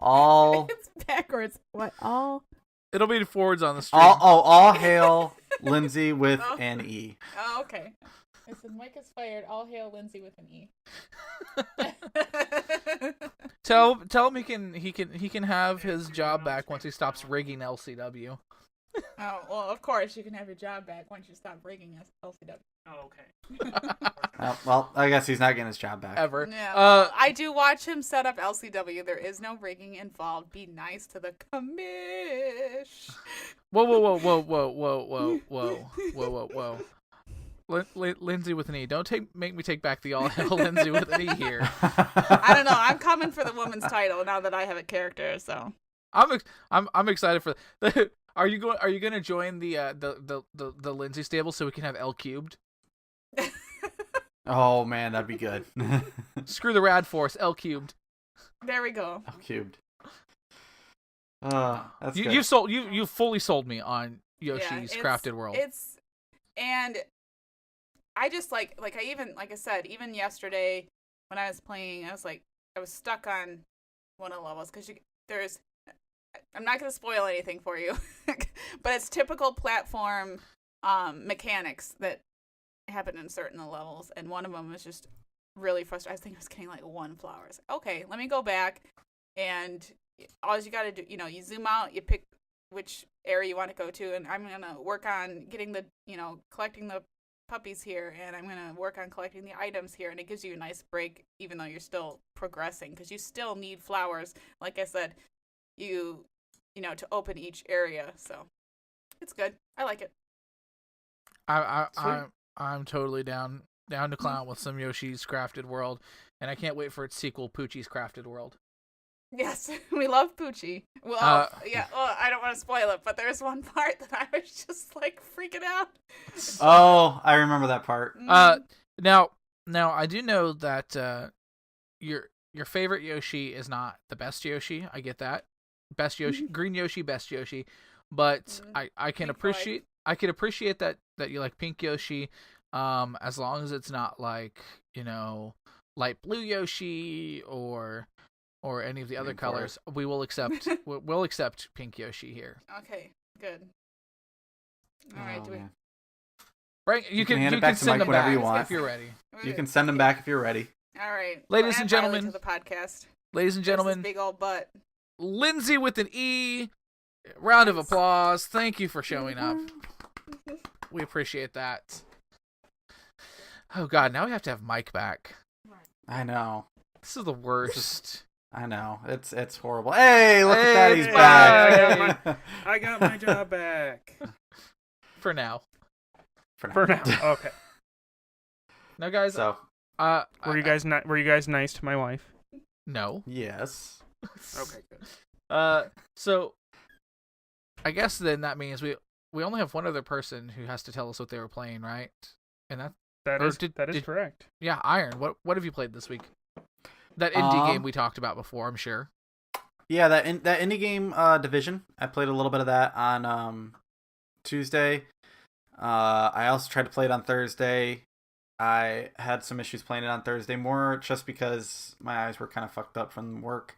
All it's backwards. What? All? It'll be forwards on the stream. All hail Lindsay with an E. Oh, okay. I said Mike is fired. All hail Lindsay with an E. Tell him he can have his job back once he stops rigging LCW. Oh, well, of course you can have your job back once you stop rigging LCW. Oh, okay. Well, I guess he's not getting his job back. Ever. Yeah, I do watch him set up LCW. There is no rigging involved. Be nice to the commish. Whoa. Lindsay with an E. Don't make me take back the all hell Lindsay with an E here. I don't know. I'm coming for the woman's title now that I have a character. So I'm excited for. Are you going to join the Lindsay stable so we can have L cubed? Oh man, that'd be good. Screw the Rad Force, L cubed. There we go. L cubed. That's good. You fully sold me on Yoshi's Crafted World. And I just like I said, even yesterday when I was playing, I was stuck on one of the levels because I'm not going to spoil anything for you, but it's typical platform mechanics that happen in certain levels, and one of them was just really frustrating. I think I was getting like one flower. It's like, okay, let me go back, and all you got to do, you zoom out, you pick which area you want to go to, and I'm going to work on getting collecting the puppies here, and I'm going to work on collecting the items here, and it gives you a nice break, even though you're still progressing, because you still need flowers. Like I said, to open each area, so it's good. I like it. I'm totally down to clown with some Yoshi's Crafted World, and I can't wait for its sequel, Poochie's Crafted World. Yes, we love Poochie. Well, yeah. Well, I don't want to spoil it, but there's one part that I was just like freaking out. Oh, I remember that part. Now I do know that your favorite Yoshi is not the best Yoshi. I get that. Best Yoshi, green Yoshi, best Yoshi, but I can appreciate that you like pink Yoshi, as long as it's not like light blue Yoshi or any of the other colors. We will accept we'll accept pink Yoshi here. Okay, good. All right, Frank, you can hand it back to Mike whenever you want if you're ready. You can send them back if you're ready. All right, ladies and gentlemen, to the podcast. Ladies and gentlemen, big old butt. Lindsay with an E. Round of applause. Thank you for showing up. We appreciate that. Oh God, now we have to have Mike back. I know. This is the worst. I know. It's horrible. Hey, look at that. He's back. I got my job back. For now. For now. Okay. Now, guys. So, Were you guys nice to my wife? No. yes. Okay, good. So I guess then that means we only have one other person who has to tell us what they were playing, right? And That is correct. yeah, Iron. What have you played this week? That indie game we talked about before, I'm sure. Yeah, that indie game Division. I played a little bit of that on Tuesday. I also tried to play it on Thursday. I had some issues playing it on Thursday, more just because my eyes were kind of fucked up from work.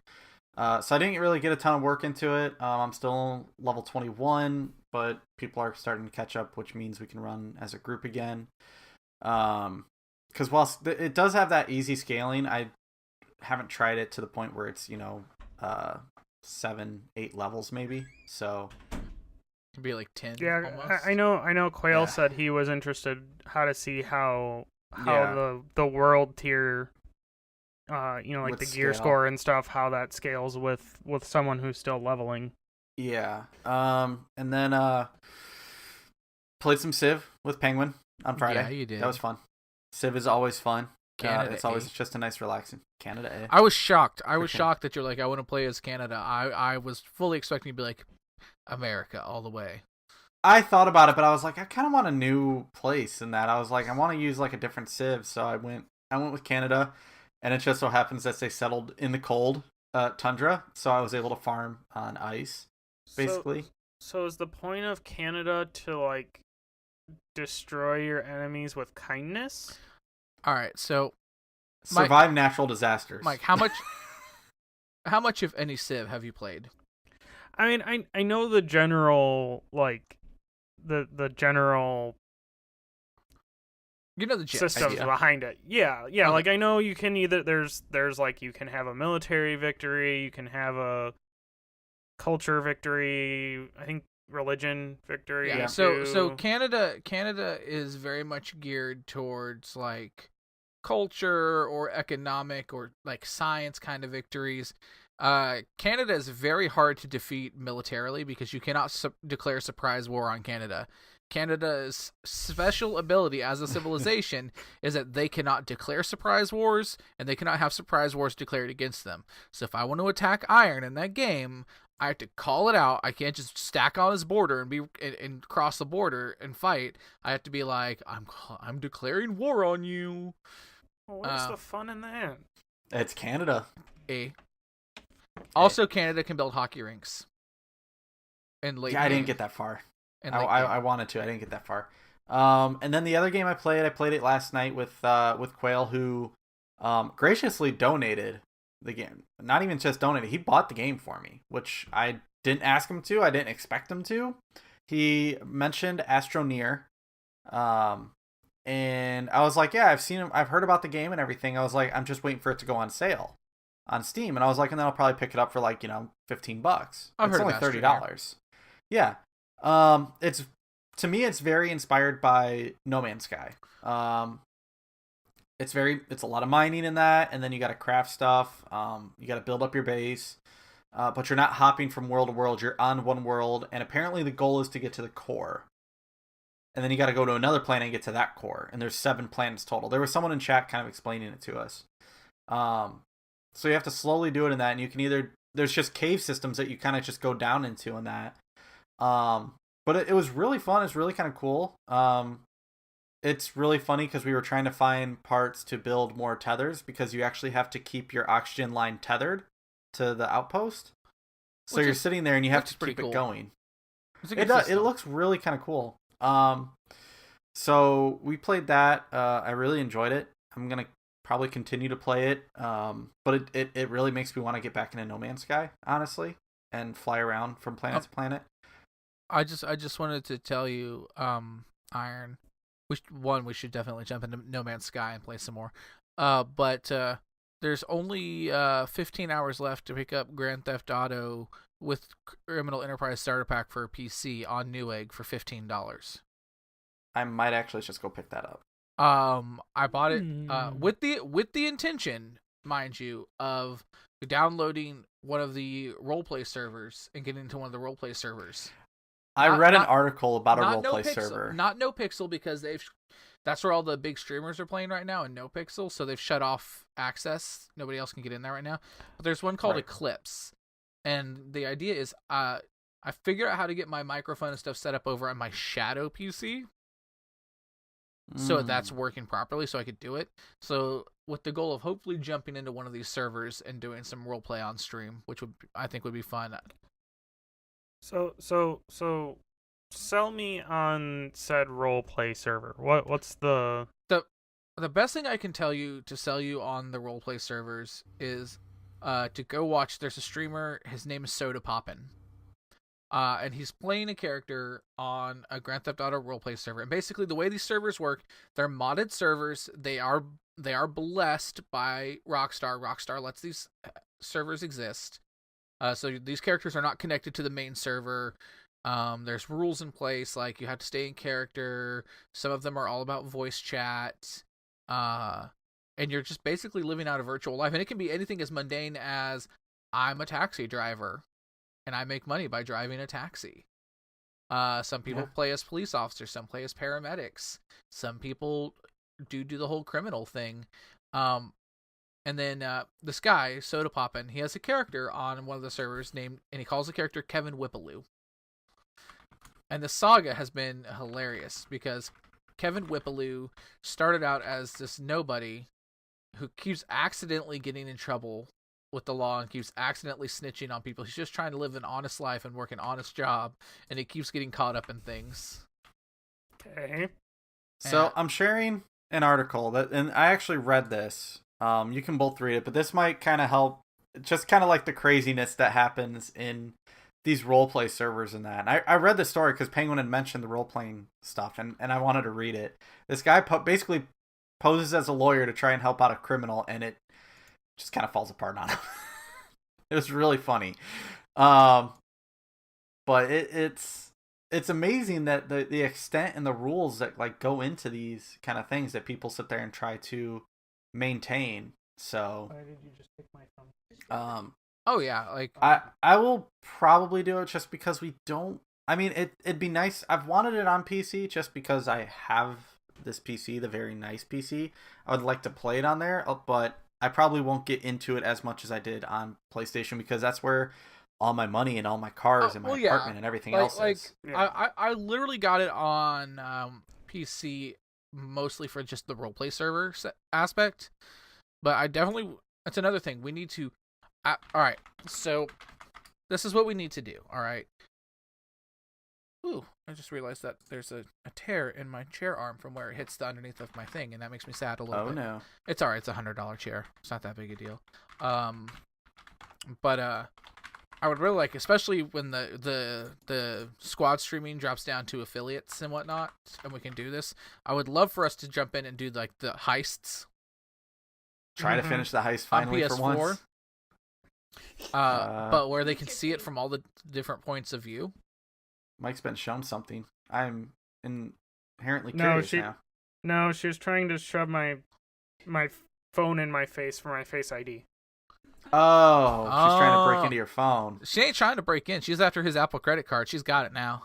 So I didn't really get a ton of work into it. I'm still level 21, but people are starting to catch up, which means we can run as a group again. Because while it does have that easy scaling, I haven't tried it to the point where it's 7-8 levels maybe. So It'd be like 10. Yeah, almost. I know. Quail Yeah. said he was interested how to see how Yeah. the world tier, like Would the gear scale. score and stuff, how that scales with someone who's still leveling. yeah. And then played some Civ with Penguin on Friday. Yeah, you did. That was fun. Civ is always fun. Canada it's always A. just a nice relaxing Canada A. I was shocked. I was Freaking- shocked that you're like, I want to play as Canada. I was fully expecting to be like, America all the way. I thought about it, but I was like, I kind of want a new place in that. I was like, I want to use like a different Civ, so I went with Canada, and it just so happens that they settled in the cold tundra, so I was able to farm on ice, basically. So is the point of Canada to like destroy your enemies with kindness? All right, so Mike- Survive natural disasters. Mike, how much if any Civ have you played? I mean, I know the general like the general You know the gist. systems idea. behind it. Yeah. Okay. Like I know you can either there's like you can have a military victory, you can have a culture victory, I think religion victory. Yeah. too. So Canada is very much geared towards like culture or economic or like science kind of victories. Canada is very hard to defeat militarily because you cannot declare surprise war on Canada. Canada's special ability as a civilization is that they cannot declare surprise wars and they cannot have surprise wars declared against them. So if I want to attack Iron in that game, I have to call it out. I can't just stack on his border and cross the border and fight. I have to be like, I'm declaring war on you. Well, what's the fun in that? It's Canada. Also, Canada can build hockey rinks. And late Yeah, I didn't game. get that far. And I wanted to. I didn't get that far. And then the other game I played it last night with Quail, who graciously donated the game. Not even just donated, he bought the game for me, which I didn't ask him to. I didn't expect him to. He mentioned Astroneer, and I was like, yeah, I've heard about the game and everything. I was like, I'm just waiting for it to go on sale on Steam, and I was like, and then I'll probably pick it up for like $15. I've It's heard only of $30. Astroneer. Yeah. It's, to me, it's very inspired by No Man's Sky. It's a lot of mining in that, and then you got to craft stuff. You got to build up your base, but you're not hopping from world to world. You're on one world, and apparently the goal is to get to the core, and then you got to go to another planet and get to that core. And there's 7 planets total. There was someone in chat kind of explaining it to us. So you have to slowly do it in that, and you can there's just cave systems that you kind of just go down into in that. But it was really fun. It's really kind of cool. It's really funny because we were trying to find parts to build more tethers because you actually have to keep your oxygen line tethered to the outpost. So you're sitting there and you have to keep it going. It looks really kind of cool. So we played that. I really enjoyed it. I'm gonna probably continue to play it. But it really makes me want to get back into No Man's Sky, honestly, and fly around from planet to planet. I just wanted to tell you, Iron. We should definitely jump into No Man's Sky and play some more. But there's only 15 hours left to pick up Grand Theft Auto with Criminal Enterprise Starter Pack for PC on Newegg for $15. I might actually just go pick that up. I bought it with the intention, mind you, of downloading one of the roleplay servers and getting into one of the roleplay servers. I read an article about a roleplay NoPixel, server. Not NoPixel, because that's where all the big streamers are playing right now, in NoPixel, so they've shut off access. Nobody else can get in there right now. But there's one called Eclipse, and the idea is I figured out how to get my microphone and stuff set up over on my Shadow PC, so that's working properly, so I could do it. So with the goal of hopefully jumping into one of these servers and doing some roleplay on stream, which I think would be fun. So sell me on said roleplay server. What's the best thing I can tell you to sell you on the roleplay servers is to go watch. There's a streamer. His name is Soda Poppin'. And he's playing a character on a Grand Theft Auto roleplay server. And basically, the way these servers work, they're modded servers. They are blessed by Rockstar. Rockstar lets these servers exist. So these characters are not connected to the main server. There's rules in place, like you have to stay in character. Some of them are all about voice chat. And you're just basically living out a virtual life. And it can be anything as mundane as, I'm a taxi driver, and I make money by driving a taxi. Some people play as police officers. Some play as paramedics. Some people do the whole criminal thing. And then this guy, Soda Poppin', he has a character on one of the servers and he calls the character Kevin Whippaloo. And the saga has been hilarious because Kevin Whippaloo started out as this nobody who keeps accidentally getting in trouble with the law and keeps accidentally snitching on people. He's just trying to live an honest life and work an honest job, and he keeps getting caught up in things. Okay. So I'm sharing an article and I actually read this. You can both read it, but this might kind of help, just kind of like the craziness that happens in these roleplay servers and that. And I read the story because Penguin had mentioned the role-playing stuff, and I wanted to read it. This guy basically poses as a lawyer to try and help out a criminal, and it just kind of falls apart on him. It was really funny. But it's amazing that the extent and the rules that like go into these kind of things that people sit there and try to maintain. So why did you just take my phone? Oh yeah, like I will probably do it just because we don't. I mean, it'd be nice. I've wanted it on PC just because I have this PC, the very nice PC. I would like to play it on there, but I probably won't get into it as much as I did on PlayStation because that's where all my money and all my cars and my apartment and everything else is. Yeah. I literally got it on PC mostly for just the roleplay server aspect, but I definitely, that's another thing we need to. All right, so this is what we need to do. All right. Ooh, I just realized that there's a tear in my chair arm from where it hits the underneath of my thing, and that makes me sad a little bit. Oh no. It's alright, it's $100 chair. It's not that big a deal. But I would really like, especially when the squad streaming drops down to affiliates and whatnot, and we can do this. I would love for us to jump in and do like the heists. Try to finish the heist finally for once. But where they can see it from all the different points of view. Mike's been shown something. I'm inherently curious now. No, she was trying to shove my phone in my face for my Face ID. Oh, she's trying to break into your phone. She ain't trying to break in. She's after his Apple credit card. She's got it now.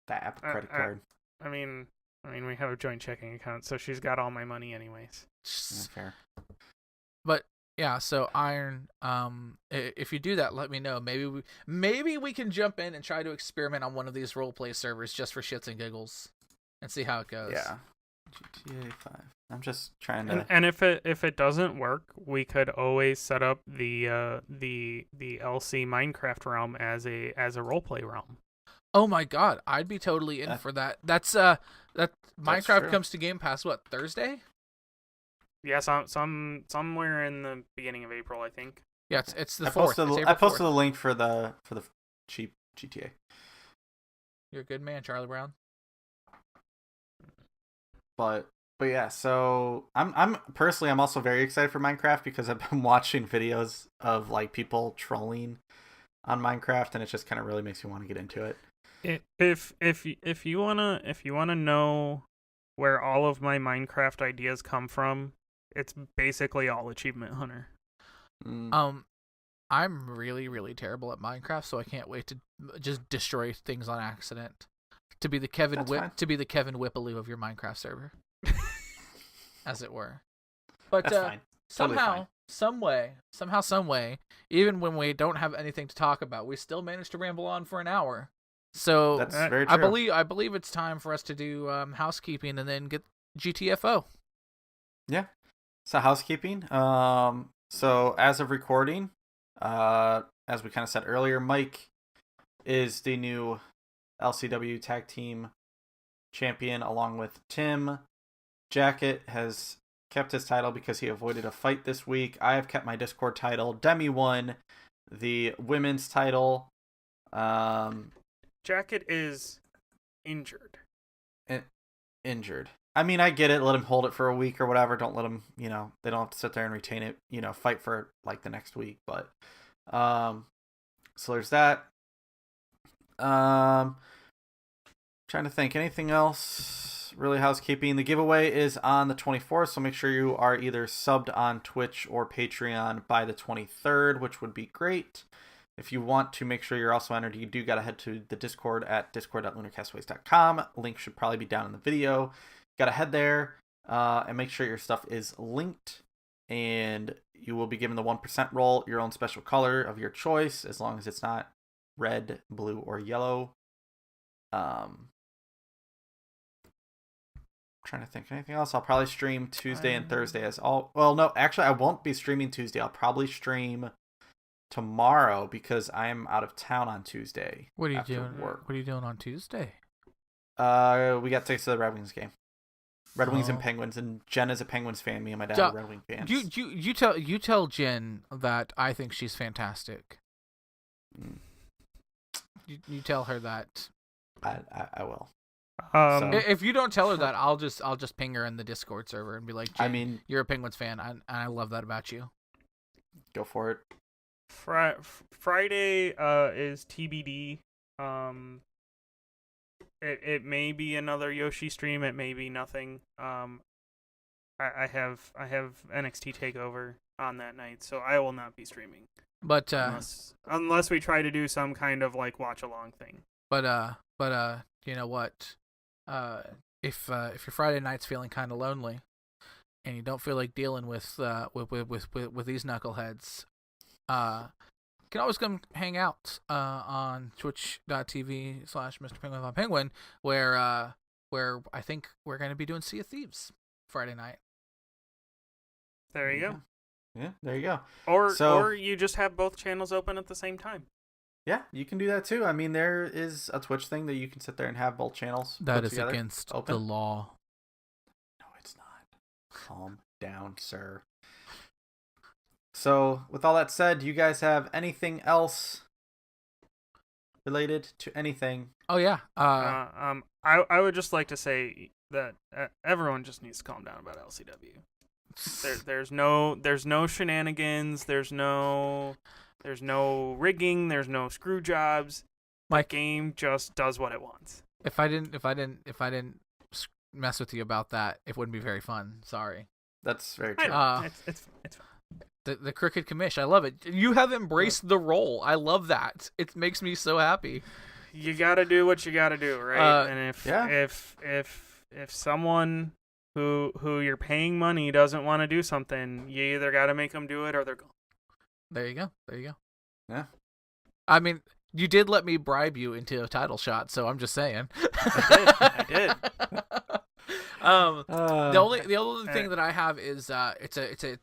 That Apple credit card. I mean, we have a joint checking account, so she's got all my money anyways. Yeah, fair. But yeah, so Iron, if you do that, let me know. Maybe we can jump in and try to experiment on one of these roleplay servers just for shits and giggles, and see how it goes. Yeah. GTA 5. I'm just trying to. And if it doesn't work, we could always set up the LC Minecraft realm as a roleplay realm. Oh my god, I'd be totally in for that. That's Minecraft comes to Game Pass Thursday? Yeah, somewhere in the beginning of April, I think. Yeah, it's the 4th. I posted the link for the cheap GTA. You're a good man, Charlie Brown. But yeah, so I'm personally I'm also very excited for Minecraft because I've been watching videos of like people trolling on Minecraft, and it just kind of really makes me want to get into it. If you wanna know where all of my Minecraft ideas come from, it's basically all Achievement Hunter. I'm really, really terrible at Minecraft, so I can't wait to just destroy things on accident. To be the Kevin Whippaloo of your Minecraft server, as it were. But That's fine. Totally fine. some way, even when we don't have anything to talk about, we still manage to ramble on for an hour. So That's very true. I believe it's time for us to do housekeeping and then get GTFO. Yeah. So housekeeping. So as of recording, as we kind of said earlier, Mike is the new LCW Tag Team Champion, along with Tim. Jacket has kept his title because he avoided a fight this week. I have kept my Discord title. Demi won the women's title. Jacket is injured. Injured. I mean, I get it. Let him hold it for a week or whatever. Don't let him, they don't have to sit there and retain it, fight for it like the next week. But, so there's that. Trying to think. Anything else? Really housekeeping. The giveaway is on the 24th, so make sure you are either subbed on Twitch or Patreon by the 23rd, which would be great. If you want to make sure you're also entered, you do got to head to the Discord at discord.lunarcastways.com. Link should probably be down in the video. Got to head there and make sure your stuff is linked. And you will be given the 1% roll, your own special color of your choice, as long as it's not red, blue, or yellow. Trying to think of anything else. I'll probably stream Tuesday and Thursday as all. Well, no, actually, I won't be streaming Tuesday. I'll probably stream tomorrow because I'm out of town on Tuesday. What are you doing? What are you doing on Tuesday? We got tickets to the Red Wings game. Red Wings and Penguins, and Jen is a Penguins fan. Me and my dad are Red Wings fans. You tell Jen that I think she's fantastic. You tell her that. I will. If you don't tell her that, I'll just ping her in the Discord server and be like, Jen, you're a Penguins fan, and I love that about you. Go for it. Friday is TBD. It may be another Yoshi stream. It may be nothing. I have NXT Takeover on that night, so I will not be streaming. But unless we try to do some kind of like watch along thing. But you know what? If your Friday night's feeling kind of lonely, and you don't feel like dealing with these knuckleheads, you can always come hang out on twitch.tv/MrPenguinPenguin, where I think we're going to be doing Sea of Thieves Friday night. There you go. Yeah, there you go. Or you just have both channels open at the same time. Yeah, you can do that too. I mean, there is a Twitch thing that you can sit there and have both channels. That is against the law. No, it's not. Calm down, sir. So, with all that said, do you guys have anything else related to anything? Oh yeah. I would just like to say that everyone just needs to calm down about LCW. There's no shenanigans. There's no rigging. There's no screw jobs. My game just does what it wants. If I didn't mess with you about that, it wouldn't be very fun. Sorry. That's very true. It's fine. The crooked commish, I love it. You have embraced the role. I love that. It makes me so happy. You gotta do what you gotta do, right? And if someone who you're paying money doesn't want to do something, you either gotta make them do it or they're gone. There you go. Yeah. I mean, you did let me bribe you into a title shot, so I'm just saying. I did. The only thing that I have is it's a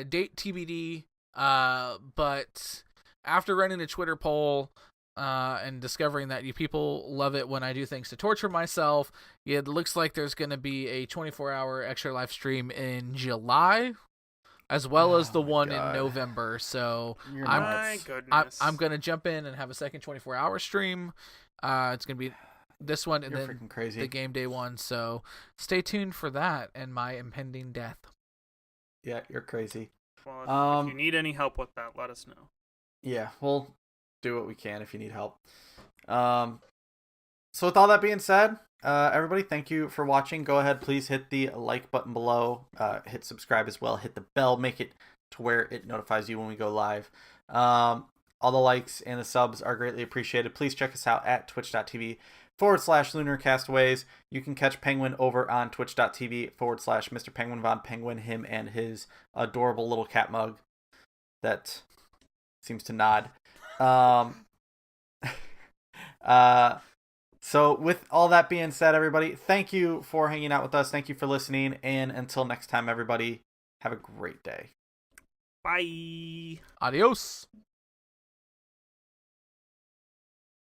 date TBD. But after running a Twitter poll and discovering that you people love it when I do things to torture myself, it looks like there's going to be a 24-hour extra live stream in July, as well as the one in November. So my goodness. I'm going to jump in and have a second 24-hour stream. It's going to be this one and You're then freaking crazy. The game day one. So stay tuned for that and my impending death. Yeah, you're crazy. Well, if you need any help with that, let us know. Yeah, we'll do what we can if you need help. So with all that being said, everybody, thank you for watching. Go ahead, please hit the like button below. Hit subscribe as well. Hit the bell. Make it to where it notifies you when we go live. All the likes and the subs are greatly appreciated. Please check us out at twitch.tv/LunarCastaways. You can catch Penguin over on twitch.tv/Mr. Penguin Von Penguin, him and his adorable little cat mug that seems to nod. So with all that being said, everybody, thank you for hanging out with us. Thank you for listening. And until next time, everybody, have a great day. Bye. Adios.